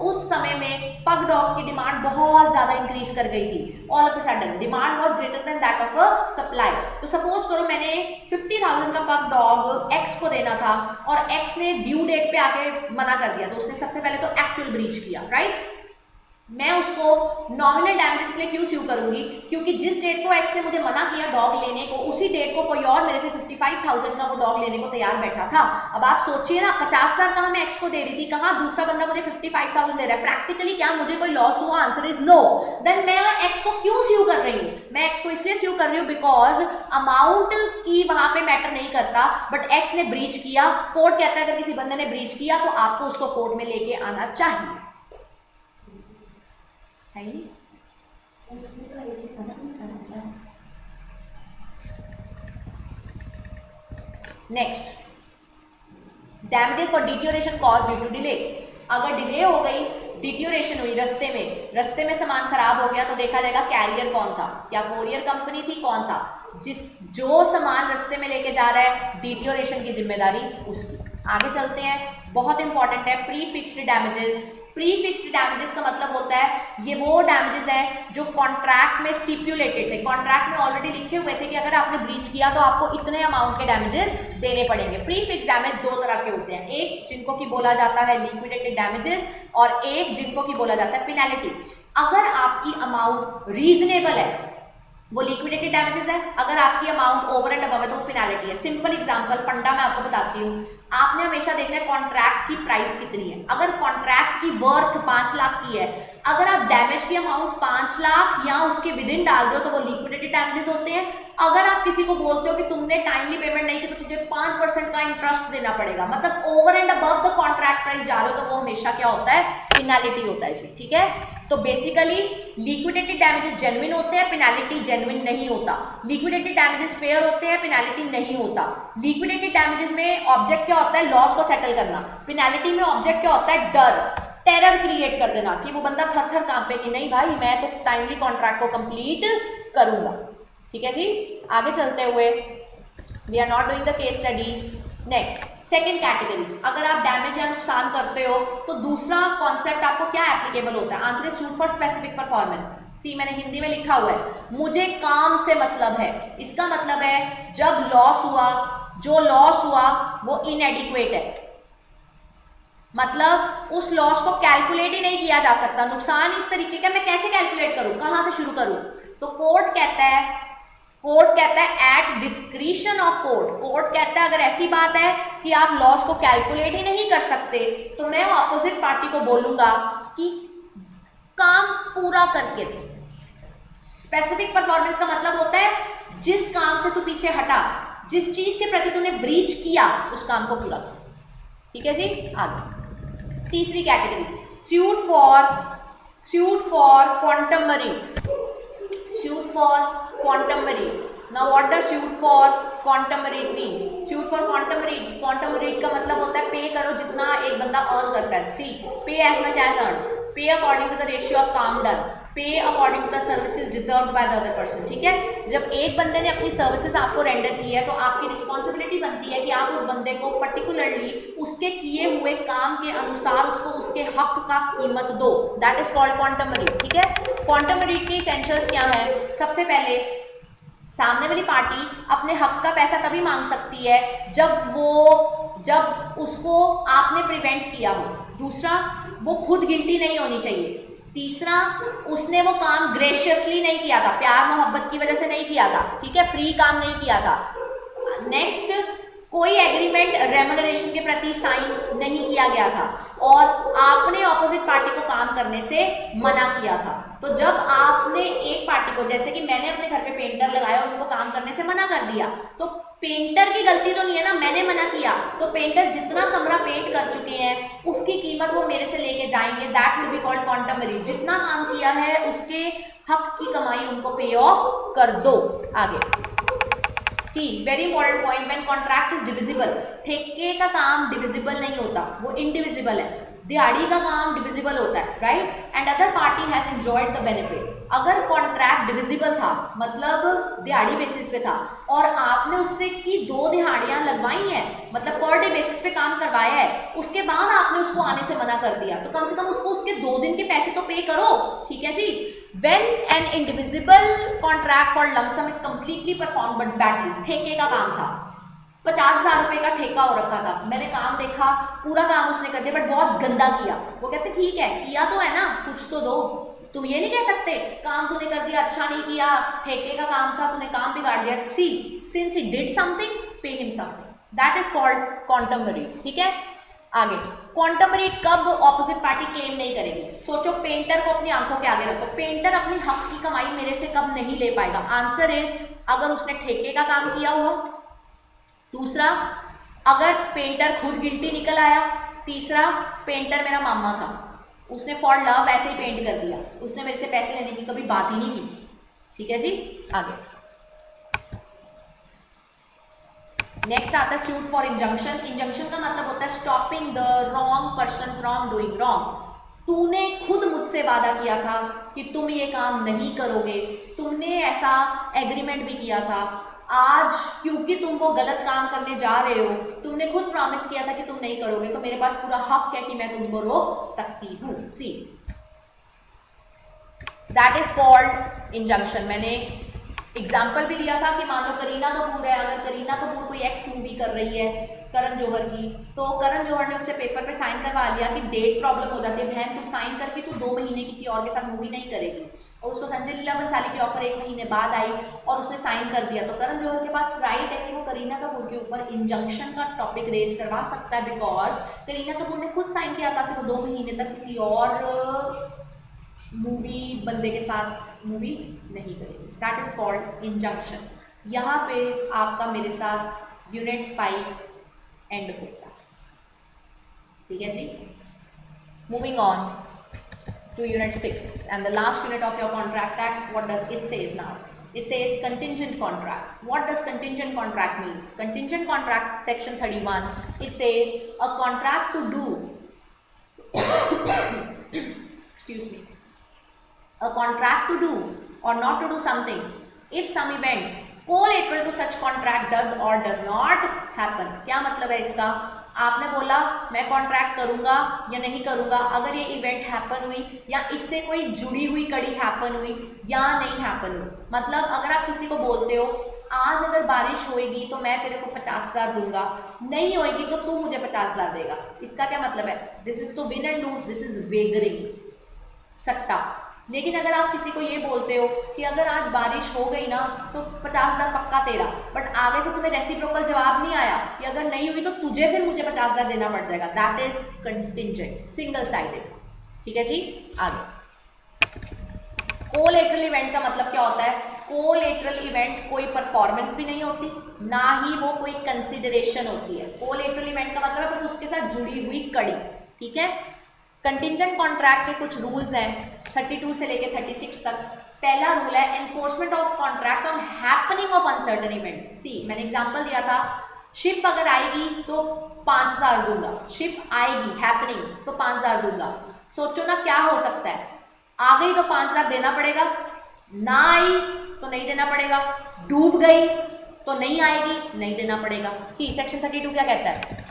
उस समय में पग डॉग की डिमांड बहुत ज्यादा इंक्रीज कर गई थी। All of a sudden demand was greater than that of a supply. तो सपोज करो मैंने 50,000 का पग डॉग एक्स को देना था और एक्स ने ड्यू डेट पे आके मना कर दिया, तो उसने सबसे पहले तो एक्चुअल ब्रीच किया, राइट। मैं उसको नॉमिनल डैमेजेस के लिए क्यों स्यू करूंगी? क्योंकि जिस डेट को एक्स ने मुझे मना किया डॉग लेने को उसी डेट को कोई और मेरे से 55,000 का वो डॉग लेने को तैयार बैठा था। अब आप सोचिए ना, 50,000 कहाँ मैं एक्स को दे रही थी, कहाँ दूसरा बंदा मुझे 55,000 दे रहा है। प्रैक्टिकली क्या मुझे कोई लॉस हुआ? Answer is no. देन मैं एक्स को क्यों स्यू कर रही हूँ? मैं एक्स को इसलिए स्यू कर रही हूँ बिकॉज अमाउंट की वहां पे मैटर नहीं करता, बट एक्स ने ब्रीच किया। कोर्ट कहता है अगर किसी बंदे ने ब्रीच किया तो आपको उसको कोर्ट में लेके आना चाहिए। Next, damages for deterioration cause due to delay. अगर डिले हो गई, डिट्योरेशन हुई रस्ते में सामान खराब हो गया तो देखा जाएगा कैरियर कौन था, क्या कोरियर कंपनी थी, कौन था, जो सामान रस्ते में लेके जा रहा है डिट्योरेशन की जिम्मेदारी उसकी। आगे चलते हैं, बहुत इंपॉर्टेंट है pre fixed damages. Pre fixed damages का मतलब होता है ये वो डैमेजेस है जो कॉन्ट्रैक्ट में स्टिपुलेटेड थे, कॉन्ट्रैक्ट में ऑलरेडी लिखे हुए थे कि अगर आपने ब्रीच किया तो आपको इतने अमाउंट के डैमेजेस देने पड़ेंगे। प्री फिक्स्ड डैमेज दो तरह के होते हैं, एक जिनको की बोला जाता है लिक्विडेटेड डैमेजेस और एक जिनको की बोला जाता है पेनल्टी। अगर आपकी अमाउंट रीजनेबल है वो लिक्विडेटेड डैमेजेस है, अगर आपकी अमाउंट ओवर एंड अबव है तो वो पेनल्टी है। सिंपल एग्जांपल फंडा मैं आपको बताती हूँ। आपने हमेशा देखना है कॉन्ट्रैक्ट की प्राइस कितनी है। अगर कॉन्ट्रैक्ट की वर्थ 5 लाख की है, अगर आप डैमेज की अमाउंट 5 लाख या उसके विद इन डाल रहे हो तो वो लिक्विडेटेड डैमेजेस होते हैं। अगर आप किसी को बोलते हो कि तुमने टाइमली पेमेंट नहीं की तो तुझे 5% का इंटरेस्ट देना पड़ेगा, मतलब over and above the contract price जा रहे हो तो वो हमेशा क्या होता है, पेनल्टी होता है जी, ठीक है। तो बेसिकली लिक्विडेटेड डैमेजेस जेन्युइन होते हैं, पेनाल्टी जेन्युइन नहीं होता। लिक्विडेटेड डैमेजेस फेयर होते हैं, पेनाल्टी नहीं होता। लिक्विडेटेड डैमेजेस में ऑब्जेक्ट क्या होता है, लॉस को सेटल करना। पेनाल्टी में ऑब्जेक्ट क्या होता है, डर, टेरर क्रिएट कर देना कि वो बंदा थर थर कांपे कि नहीं भाई मैं तो टाइमली कॉन्ट्रैक्ट को कंप्लीट करूंगा। ठीक है जी, आगे चलते हुए we are not doing the case study. Next second category, अगर आप डैमेज या नुकसान करते हो तो दूसरा कॉन्सेप्ट आपको क्या एप्लीकेबल होता है, answer is suit for specific performance. See मैंने हिंदी में लिखा हुआ है, मुझे काम से मतलब है। इसका मतलब है जब लॉस हुआ, जो लॉस हुआ वो इनएडिक्वेट है, मतलब उस लॉस को कैलकुलेट ही नहीं किया जा सकता। नुकसान इस तरीके का मैं कैसे कैलकुलेट करूं, कहां से शुरू करूं, तो कोर्ट कहता है एट डिस्क्रिशन ऑफ कोर्ट कहता है अगर ऐसी बात है कि आप लॉस को कैलकुलेट ही नहीं कर सकते तो मैं ऑपोजिट पार्टी को बोलूंगा कि काम पूरा करके दे। स्पेसिफिक परफॉर्मेंस का मतलब होता है जिस काम से तू पीछे हटा, जिस चीज के प्रति तूने ब्रीच किया उस काम को पूरा कर। ठीक है जी, आगे तीसरी category, suit for quantum merit। suit for quantum merit, now what does suit for quantum merit means? suit for quantum merit का मतलब होता है पे करो जितना एक बंदा अर्न करता है। See pay as much as earn, pay according to the ratio of काम done, pay according to the services deserved by the other person. ठीक है, जब एक बंदे ने अपनी सर्विसेज आपको रेंडर की है तो आपकी रिस्पॉन्सिबिलिटी बनती है कि आप उस बंदे को पर्टिकुलरली उसके किए हुए काम के अनुसार उसको उसके हक का कीमत दो। That is called quantum meruit. ठीक है, क्वांटम मेरिट के एसेंशियल्स क्या है, सबसे पहले सामने वाली पार्टी अपने हक का पैसा तभी मांग सकती है जब उसको आपने प्रिवेंट किया हो। दूसरा, वो खुद गिल्टी नहीं होनी चाहिए। तीसरा, उसने वो काम ग्रेशियसली नहीं किया था, प्यार मोहब्बत की वजह से नहीं किया था। ठीक है, फ्री काम नहीं किया था। नेक्स्ट, कोई एग्रीमेंट रेम्यूनरेशन के प्रति साइन नहीं किया गया था और आपने ऑपोजिट पार्टी को काम करने से मना किया था। तो जब आपने एक पार्टी को, जैसे कि मैंने अपने घर पे पेंटर लगाया और उनको काम करने से मना कर दिया, तो पेंटर की गलती तो नहीं है ना, मैंने मना किया, तो पेंटर जितना कमरा पेंट कर चुके हैं उसकी कीमत वो मेरे से लेके जाएंगे। That will be called quantum merit. जितना काम किया है उसके हक की कमाई उनको पे ऑफ कर दो। आगे see very important point, when contract is divisible. ठेके का काम डिविजिबल नहीं होता, वो इनडिविजिबल है। दिहाड़ी का काम डिविजिबल होता है, right, and other party has enjoyed the benefit. अगर कॉन्ट्रैक्ट डिविजिबल था, मतलब दिहाड़ी बेसिस पे था, और आपने उससे की 2 दिहाड़ियां लगवाई हैं, मतलब पर डे बेसिस पे काम करवाया है, उसके बाद आपने उसको आने से मना कर दिया, तो कम से कम उसको उसके 2 दिन के पैसे तो पे करो। ठीक है जी। When an indivisible contract for lump sum is completely performed but badly, ठेके का काम था, 50,000 रुपए का ठेका हो रखा था, मैंने काम देखा, पूरा काम उसने कर दिया बट बहुत गंदा किया। वो कहते ठीक है, किया तो है ना, कुछ तो दो। तुम ये नहीं कह सकते काम तूने कर दिया, अच्छा नहीं किया, ठेके का काम था, तूने काम बिगाड़ दिया। See since he did something, pay him something, that is called quantum meruit. ठीक है, आगे क्वांटम मेरिट कब ऑपोजिट पार्टी क्लेम नहीं करेगी। सोचो, पेंटर को अपनी आंखों के आगे रखो, पेंटर अपनी हक की कमाई मेरे से कब नहीं ले पाएगा। आंसर इज अगर उसने ठेके का काम किया हुआ। दूसरा, अगर पेंटर खुद गिल्टी निकल आया। तीसरा, पेंटर मेरा मामा था, उसने फॉर लव ऐसे ही पेंट कर दिया, उसने मेरे से पैसे लेने की कभी बात ही नहीं की। ठीक है जी, आगे नेक्स्ट आता है सूट फॉर इंजंक्शन। इंजंक्शन का मतलब होता है stopping the wrong person from doing wrong. तूने खुद मुझसे वादा किया था कि तुम ये काम नहीं करोगे, तुमने ऐसा एग्रीमेंट भी किया था, आज क्योंकि तुम वो गलत काम करने जा रहे हो, तुमने खुद प्रॉमिस किया था कि तुम नहीं करोगे, तो मेरे पास पूरा हक है कि मैं तुमको रोक सकती हूँ। See that is called injunction. मैंने एग्जाम्पल भी दिया था कि मान लो करीना कपूर है, अगर करीना कपूर कोई एक्स मूवी कर रही है करण जौहर की, तो करण जौहर ने उससे पेपर पे साइन करवा लिया कि डेट प्रॉब्लम हो जाती है, बहन तो साइन करके तू 2 महीने किसी और के साथ मूवी नहीं करेगी, और उसको संजय लीला बंसाली की ऑफर 1 महीने बाद आई और उसने साइन कर दिया, तो करण जौहर के पास राइट है कि वो करीना कपूर के ऊपर इंजंक्शन का टॉपिक रेज करवा सकता है, बिकॉज करीना कपूर ने खुद साइन किया था कि वो 2 महीने तक किसी और मूवी बंदे के साथ मूवी नहीं करेगी। That is called injunction. यहाँ पे आपका मेरे साथ यूनिट 5 एंड होता है। ठीक है जी, moving on. to unit 6 and the last unit of your contract act. What does it says now? It says contingent contract. What does contingent contract means? Contingent contract, section 31, it says a contract to do excuse me, a contract to do or not to do something if some event collateral to such contract does or does not happen. क्या मतलब है इसका? आपने बोला मैं contract करूंगा या नहीं करूंगा, अगर ये इवेंट हैपन हुई या इससे कोई जुड़ी हुई कड़ी हैपन हुई या नहीं हैपन हुई, मतलब अगर आप किसी को बोलते हो आज अगर बारिश होएगी तो मैं तेरे को 50,000 दूंगा, नहीं होएगी तो तू मुझे 50,000 देगा, इसका क्या मतलब है? This is to win and lose, this is wagering, सट्टा। लेकिन अगर आप किसी को ये बोलते हो कि अगर आज बारिश हो गई ना तो 50,000 पक्का तेरा, बट आगे से तुम्हें रेसिप्रोकल जवाब नहीं आया कि अगर नहीं हुई तो तुझे फिर मुझे 50,000 देना पड़ जाएगा, that is contingent, single sided. ठीक है जी, आगे। कोलेटरल इवेंट का मतलब क्या होता है? कोलेटरल इवेंट कोई परफॉर्मेंस भी नहीं होती, ना ही वो कोई कंसिडरेशन होती है। कोलेटरल इवेंट का मतलब है बस उसके साथ जुड़ी हुई कड़ी। ठीक है, कंटिंजेंट कॉन्ट्रैक्ट के कुछ रूल्स हैं 32 से लेके 36 तक। पहला रूल है enforcement of contract on happening of uncertain event. See, मैंने एग्जांपल दिया था, शिप अगर आएगी तो 5,000 दूंगा, शिप आएगी हैपनिंग तो 5,000 दूंगा। सोचो ना क्या हो सकता है, आ गई तो 5,000 देना पड़ेगा, ना आई तो नहीं देना पड़ेगा, डूब गई तो नहीं आएगी, नहीं देना पड़ेगा। सी, सेक्शन 32 क्या कहता है?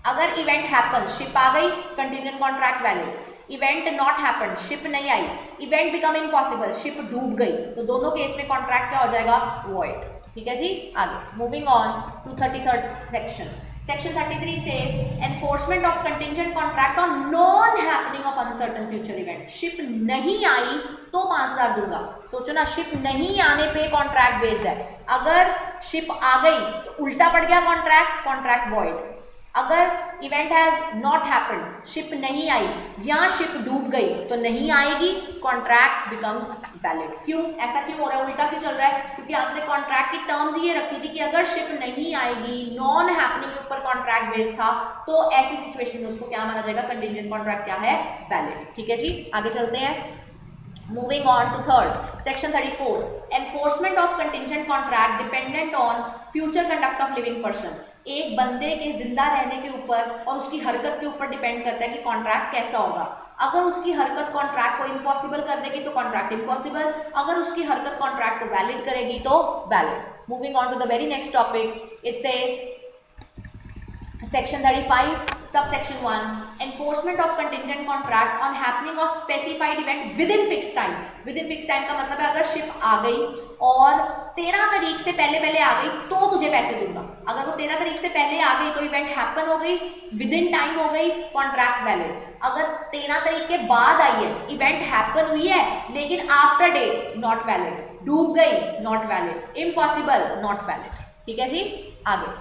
अगर इवेंट हैपन, शिप आ गई, contingent contract valid. Event not happen, ship नहीं आई, इवेंट बिकम इम्पॉसिबल, शिप डूब गई, तो दोनों केस में कॉन्ट्रैक्ट क्या हो जाएगा? वॉइड। ठीक है जी, आगे moving on to 33rd section. Section 33 says enforcement of contingent contract on non happening of uncertain future event। Ship नहीं आई तो 5,000 दूंगा। सोचो ना, शिप नहीं आने पे कॉन्ट्रैक्ट बेस्ड है, अगर शिप आ गई तो उल्टा पड़ गया कॉन्ट्रैक्ट, कॉन्ट्रैक्ट वॉइड। अगर event has not happened, ship नहीं आई या शिप डूब गई तो नहीं आएगी, कॉन्ट्रैक्ट बिकम्स वैलिड। क्यों ऐसा क्यों हो रहा है, उल्टा क्यों चल रहा है? क्योंकि आपने कॉन्ट्रैक्ट की टर्म्स ये रखी थी कि अगर शिप नहीं आएगी, नॉन हैपनिंग के ऊपर कॉन्ट्रैक्ट बेस्ड था, तो ऐसी सिचुएशन में उसको क्या माना जाएगा? कंटिंजेंट कॉन्ट्रैक्ट क्या है? वैलिड। ठीक है जी, आगे चलते हैं। Moving on to third, section 34, enforcement of contingent contract dependent on future conduct of living person। एक बंदे के जिंदा रहने के ऊपर और उसकी हरकत के ऊपर डिपेंड करता है कि कॉन्ट्रैक्ट कैसा होगा। अगर उसकी हरकत कॉन्ट्रैक्ट को इम्पॉसिबल कर देगी तो कॉन्ट्रैक्ट इम्पॉसिबल, अगर उसकी हरकत कॉन्ट्रैक्ट को वैलिड करेगी तो valid. Moving on to the very next topic, it says Section 35, subsection 1, enforcement of contingent contract on happening of specified event within fixed time। within fixed time का मतलब है अगर शिप आ गई और 13 तारीख से पहले पहले आ गई तो तुझे पैसे दूंगा। अगर वो 13 तारीख से पहले आ गई तो इवेंट हैपन हो गई, विद इन टाइम हो गई, कॉन्ट्रैक्ट वैलिड। अगर 13 तारीख के बाद आई है, इवेंट हैपन हुई है लेकिन आफ्टर डेट, नॉट वैलिड। डूब गई, not valid. Impossible, not valid. ठीक है जी, आगे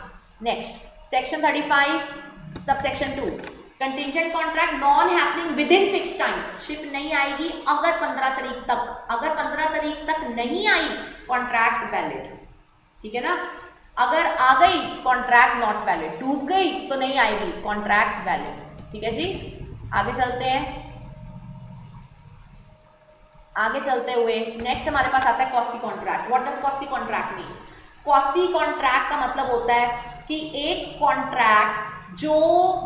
next section 35 subsection 2, contingent contract non happening with in fix time. Ship नहीं आएगी अगर 15 तारीख तक, अगर 15 तारीख तक नहीं आई, कॉन्ट्रैक्ट वैलिड। ठीक है ना, अगर आ गई कॉन्ट्रैक्ट नॉट वैलिड, डूब गई तो नहीं आएगी, कॉन्ट्रैक्ट वैलिड। ठीक है जी, आगे चलते हैं। आगे चलते हुए नेक्स्ट हमारे पास आता है quasi contract. What does quasi contract means? Quasi contract का मतलब होता है कि एक कॉन्ट्रैक्ट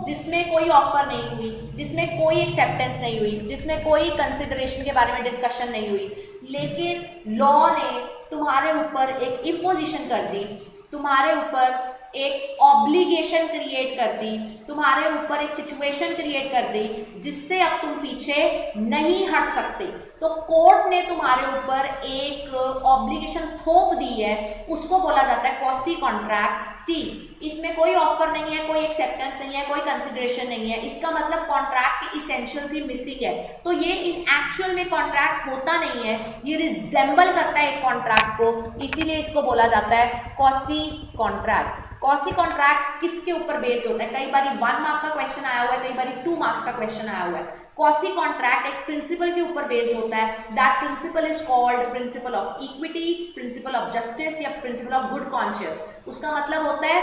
जिसमें कोई ऑफर नहीं हुई, जिसमें कोई एक्सेप्टेंस नहीं हुई, जिसमें कोई कंसिडरेशन के बारे में डिस्कशन नहीं हुई, लेकिन लॉ ने तुम्हारे ऊपर एक इम्पोजिशन कर दी, तुम्हारे ऊपर एक ऑब्लिगेशन क्रिएट कर दी, तुम्हारे ऊपर एक सिचुएशन क्रिएट कर दी जिससे अब तुम पीछे नहीं हट सकते। तो कोर्ट ने तुम्हारे ऊपर एक ऑब्लिगेशन थोप दी है, उसको बोला जाता है कॉसी कॉन्ट्रैक्ट। सी, इसमें कोई ऑफर नहीं है, कोई एक्सेप्टेंस नहीं है, कोई कंसिडरेशन नहीं है, इसका मतलब कॉन्ट्रैक्ट के इसेंशियल्स ही मिसिंग है। तो ये इन एक्चुअल में कॉन्ट्रैक्ट होता नहीं है, ये रिजेंबल करता है एक कॉन्ट्रैक्ट को, इसीलिए इसको बोला जाता है कॉसी कॉन्ट्रैक्ट। कॉसी कॉन्ट्रैक्ट किसके ऊपर बेस्ड होता है? कई बार 1 मार्क का क्वेश्चन आया हुआ है, कई बार 2 मार्क्स का क्वेश्चन आया हुआ है। कॉसी कॉन्ट्रैक्ट एक प्रिंसिपल के ऊपर बेस्ड होता है, that principle is called principle of equity, principle of justice या प्रिंसिपल ऑफ गुड कॉन्शियस। उसका मतलब होता है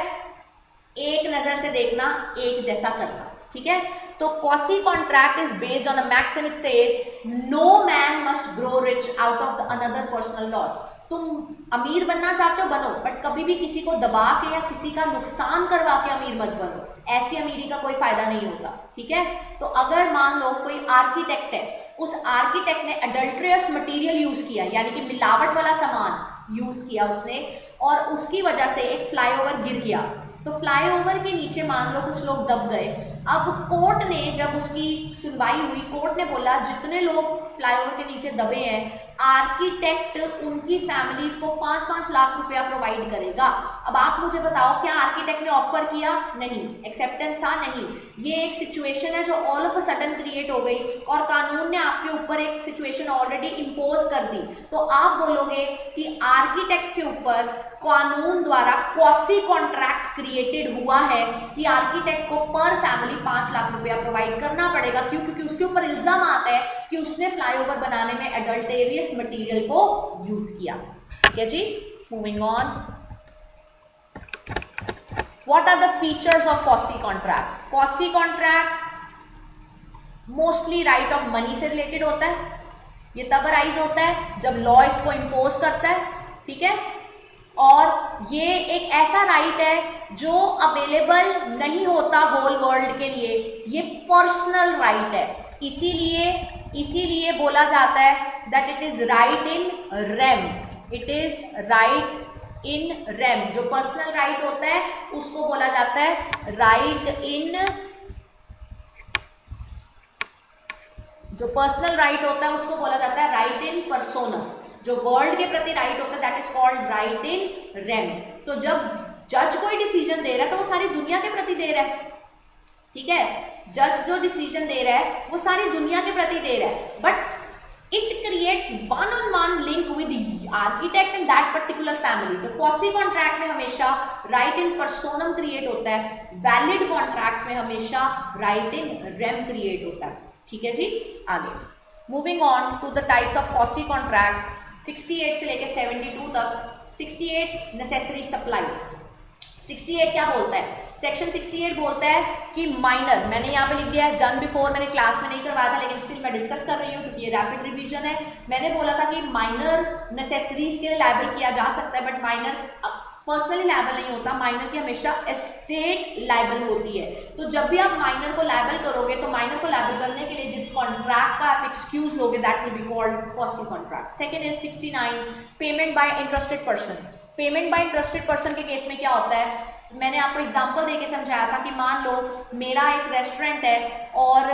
एक नजर से देखना, एक जैसा करना। ठीक है, तो quasi contract is based on a maxim, it says no man must grow rich out of the another personal loss. तुम अमीर बनना चाहते हो बनो, बट कभी भी किसी को दबा के या किसी का नुकसान करवा के अमीर मत बनो, ऐसी अमीरी का कोई फायदा नहीं होता, ठीक है। तो अगर मान लो कोई आर्किटेक्ट है, उस आर्किटेक्ट ने अडल्ट्रियस मटेरियल यूज किया, यानी कि मिलावट वाला सामान यूज किया उसने, और उसकी वजह से एक फ्लाईओवर गिर गया, तो फ्लाईओवर के नीचे मान लो कुछ लोग दब गए। अब कोर्ट ने जब उसकी सुनवाई हुई, कोर्ट ने बोला जितने लोग फ्लाईओवर के नीचे दबे हैं, आर्किटेक्ट उनकी फैमिलीज को 5-5 लाख रुपया प्रोवाइड करेगा। अब आप मुझे बताओ, क्या आर्किटेक्ट ने ऑफर किया? नहीं। एक्सेप्टेंस था? नहीं। ये एक सिचुएशन है जो all of a sudden create हो गई और कानून ने आपके ऊपर एक सिचुएशन ऑलरेडी इम्पोज कर दी, तो आप बोलोगे कि आर्किटेक्ट के ऊपर कानून द्वारा क्वासी कॉन्ट्रैक्ट क्रिएटेड हुआ है कि आर्किटेक्ट को पर फैमिली 5 लाख रुपया प्रोवाइड करना पड़ेगा। क्यों? क्योंकि उसके ऊपर इल्जाम आता है कि उसने फ्लाईओवर बनाने में एडल्टेरियस मटेरियल को यूज किया। ठीक है जी, moving on. What are the features of quasi contract? Quasi contract mostly right of money से रिलेटेड होता है। ये तब राइज होता है जब लॉ इसको इम्पोज करता है, ठीक है, और ये एक ऐसा राइट है जो अवेलेबल नहीं होता होल वर्ल्ड के लिए, ये पर्सनल राइट है। इसीलिए बोला जाता है that it is right in rem, it is right in rem. जो पर्सनल राइट होता है उसको बोला जाता है राइट इन, जो पर्सनल राइट होता है उसको बोला जाता है राइट इन पर्सोनम। जो वर्ल्ड के प्रति राइट होता है that is called right in rem. तो जब जज कोई डिसीजन दे रहा है तो वो सारी दुनिया के प्रति दे रहा है, ठीक है। जज जो डिसीजन दे रहा है वो सारी दुनिया के प्रति दे रहा है, but it creates one on one link with architect and that particular family. तो क्वासी कॉन्ट्रैक्ट में हमेशा राइट इन पर्सोनम क्रिएट होता है, वैलिड कॉन्ट्रैक्ट्स में हमेशा राइट इन रेम क्रिएट होता है। ठीक है जी, आगे moving on to the types of quasi contract 68 से लेके 72 तक। 68 नेसेसरी सप्लाई। 68 क्या बोलता है? सेक्शन 68 बोलता है कि माइनर, मैंने यहाँ पे लिख दिया है डन बिफोर, मैंने क्लास में नहीं करवाया था लेकिन स्टिल मैं डिस्कस कर रही हूँ क्योंकि ये रैपिड रिवीजन है। मैंने बोला था कि माइनर नेसेसरीज के लिए लायबल किया जा सकता है, बट माइनर पर्सनली लायबल नहीं होता, माइनर की हमेशा एस्टेट लायबल होती है। तो जब भी आप माइनर को लायबल करोगे तो माइनर को लायबल करने के लिए जिस कॉन्ट्रैक्ट का आप एक्सक्यूज लोगे that will be called quasi contract. Second is 69 payment by interested person. Payment by interested person के केस में क्या होता है? मैंने आपको एग्जांपल देके समझाया था कि मान लो मेरा एक रेस्टोरेंट है और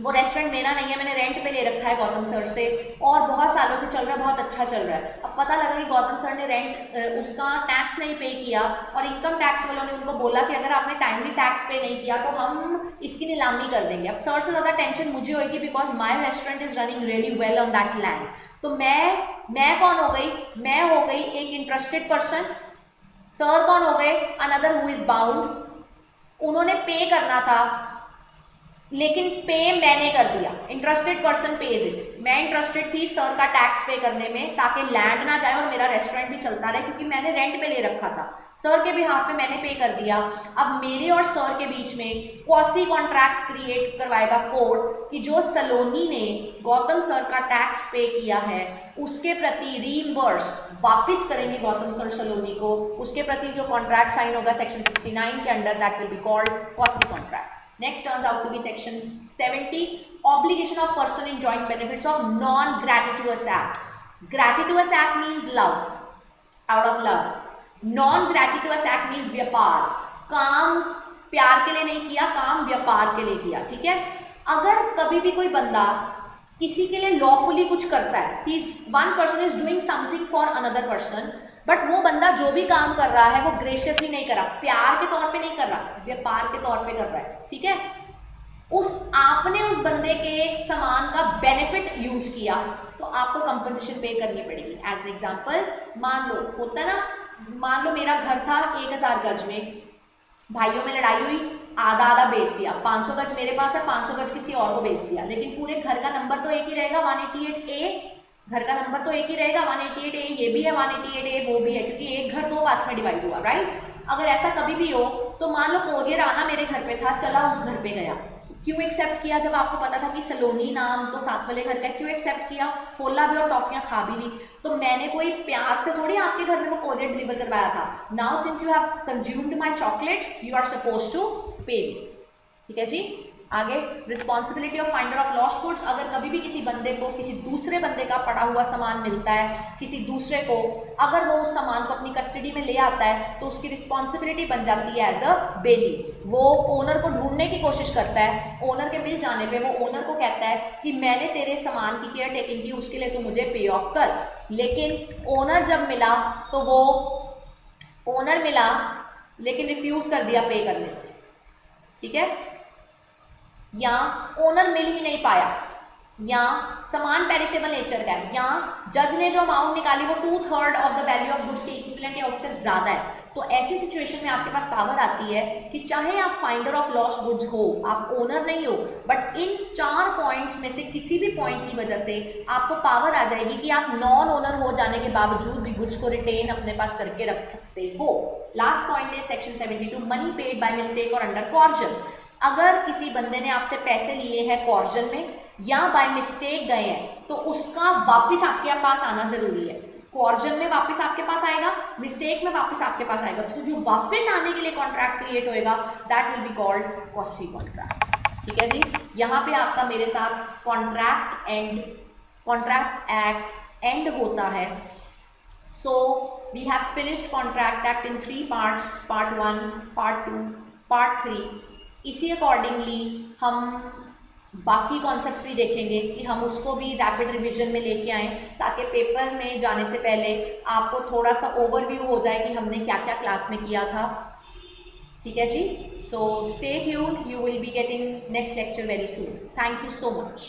वो रेस्टोरेंट मेरा नहीं है, मैंने रेंट पे ले रखा है गौतम सर से और बहुत सालों से चल रहा है, बहुत अच्छा चल रहा है। अब पता लगा कि गौतम सर ने रेंट उसका टैक्स नहीं पे किया और इनकम टैक्स वालों ने उनको बोला कि अगर आपने टाइमली टैक्स पे नहीं किया तो हम इसकी नीलामी कर देंगे। अब सर से ज़्यादा टेंशन मुझे होगी because my restaurant is running really well on that land. तो मैं कौन हो गई? मैं हो गई एक इंटरेस्टेड पर्सन। सर कौन हो गए? Another who is bound. उन्होंने पे करना था लेकिन पे मैंने कर दिया, इंटरेस्टेड पर्सन पेज इट। मैं इंटरेस्टेड थी सर का टैक्स पे करने में ताकि लैंड ना जाए और मेरा रेस्टोरेंट भी चलता रहे क्योंकि मैंने रेंट पे ले रखा था। सर के बिहाफ पे मैंने पे कर दिया। अब मेरे और सर के बीच में क्वासी कॉन्ट्रैक्ट क्रिएट करवाएगा कोर्ट कि जो सलोनी ने गौतम सर का टैक्स पे किया है उसके प्रति रीइंबर्स वापस करेंगे गौतम सर सलोनी को। उसके प्रति जो कॉन्ट्रैक्ट साइन होगा सेक्शन 69 के under that will be called quasi contract. Next turns out to be section 70 obligation of person in joint benefits of non-gratuitous act. Gratuitous act means love, out of love. Non-gratuitous act means व्यापार, काम प्यार के लिए नहीं किया, काम व्यापार के लिए किया। ठीक है, अगर कभी भी कोई बंदा किसी के लिए लॉफुली कुछ करता है, one person is doing something for another person, but वो बंदा जो भी काम कर रहा है वो ग्रेशियसली नहीं कर रहा, प्यार के तौर पे नहीं कर रहा, व्यापार के तौर पे कर रहा है। ठीक है, आपने उस बंदे के सामान का बेनिफिट यूज किया तो आपको कंपनसेशन पे करनी पड़ेगी। एज एन एग्जांपल मान लो होता है ना, मान लो मेरा घर था 1000 गज में, भाइयों में लड़ाई हुई, आधा आधा बेच दिया, 500 गज मेरे पास है, 500 गज किसी और को बेच दिया, लेकिन पूरे घर का नंबर तो एक ही रहेगा 188A, घर का नंबर तो एक ही रहेगा 188A, ये भी है 188A, वो भी है, क्योंकि एक घर 2 पार्ट्स में डिवाइड हुआ, राइट। अगर ऐसा कभी भी हो तो मान लो कोरियर आना मेरे घर पे था, चला उस घर पे गया, क्यों एक्सेप्ट किया जब आपको पता था कि सलोनी नाम तो साथ वाले घर का है? क्यों एक्सेप्ट किया? खोला भी और टॉफियां खा भी ली। तो मैंने कोई प्यार से थोड़ी आपके घर में वो कोरियर डिलीवर करवाया था। Now since you have consumed my chocolates you are suppose to pay me. ठीक है जी। आगे, responsibility of finder of lost goods. अगर कभी भी किसी बंदे को किसी दूसरे बंदे का पड़ा हुआ सामान मिलता है किसी दूसरे को, अगर वो उस सामान को अपनी कस्टडी में ले आता है तो उसकी रिस्पॉन्सिबिलिटी बन जाती है एज अ बेली। वो ओनर को ढूंढने की कोशिश करता है, ओनर के मिल जाने पे वो ओनर को कहता है कि मैंने तेरे सामान की केयर टेकिंग की, उसके लिए तू मुझे पे ऑफ कर। लेकिन ओनर जब मिला तो वो ओनर मिला लेकिन रिफ्यूज कर दिया पे करने से। ठीक है, या ओनर मिल ही नहीं पाया, या सामान पेरिशेबल नेचर का है, या जज ने जो अमाउंट निकाली वो 2/3 of the value of goods के इक्विवेलेंट या उससे ज्यादा है। तो ऐसी सिचुएशन में आपके पास पावर आती है कि चाहे आप फाइंडर ऑफ लॉस्ट गुड्स हो, आप ओनर नहीं हो, बट इन 4 पॉइंट्स में से किसी भी पॉइंट की वजह से आपको पावर आ जाएगी कि आप नॉन ओनर हो जाने के बावजूद भी गुड्स को रिटेन अपने पास करके रख सकते हो। लास्ट पॉइंट है section 72, money paid by mistake और अंडर कॉर्जन। अगर किसी बंदे ने आपसे पैसे लिए हैं कॉर्जन में या बाय मिस्टेक गए हैं तो उसका वापस आपके पास आना जरूरी है। कॉर्जन में वापस आपके पास आएगा, मिस्टेक में वापस आपके पास आएगा। तो जो वापस आने के लिए कॉन्ट्रैक्ट क्रिएट होएगा that will be called costly contract. ठीक है जी। यहाँ पे आपका मेरे साथ कॉन्ट्रैक्ट एक्ट एंड होता है। So we have finished contract act in 3 parts, part 1, part 2, part 3। इसी अकॉर्डिंगली हम बाकी कॉन्सेप्ट्स भी देखेंगे कि हम उसको भी रैपिड रिवीजन में लेके आएँ ताकि पेपर में जाने से पहले आपको थोड़ा सा ओवरव्यू हो जाए कि हमने क्या क्या क्लास में किया था। ठीक है जी। So stay tuned, you will be getting next lecture very soon. Thank you so much.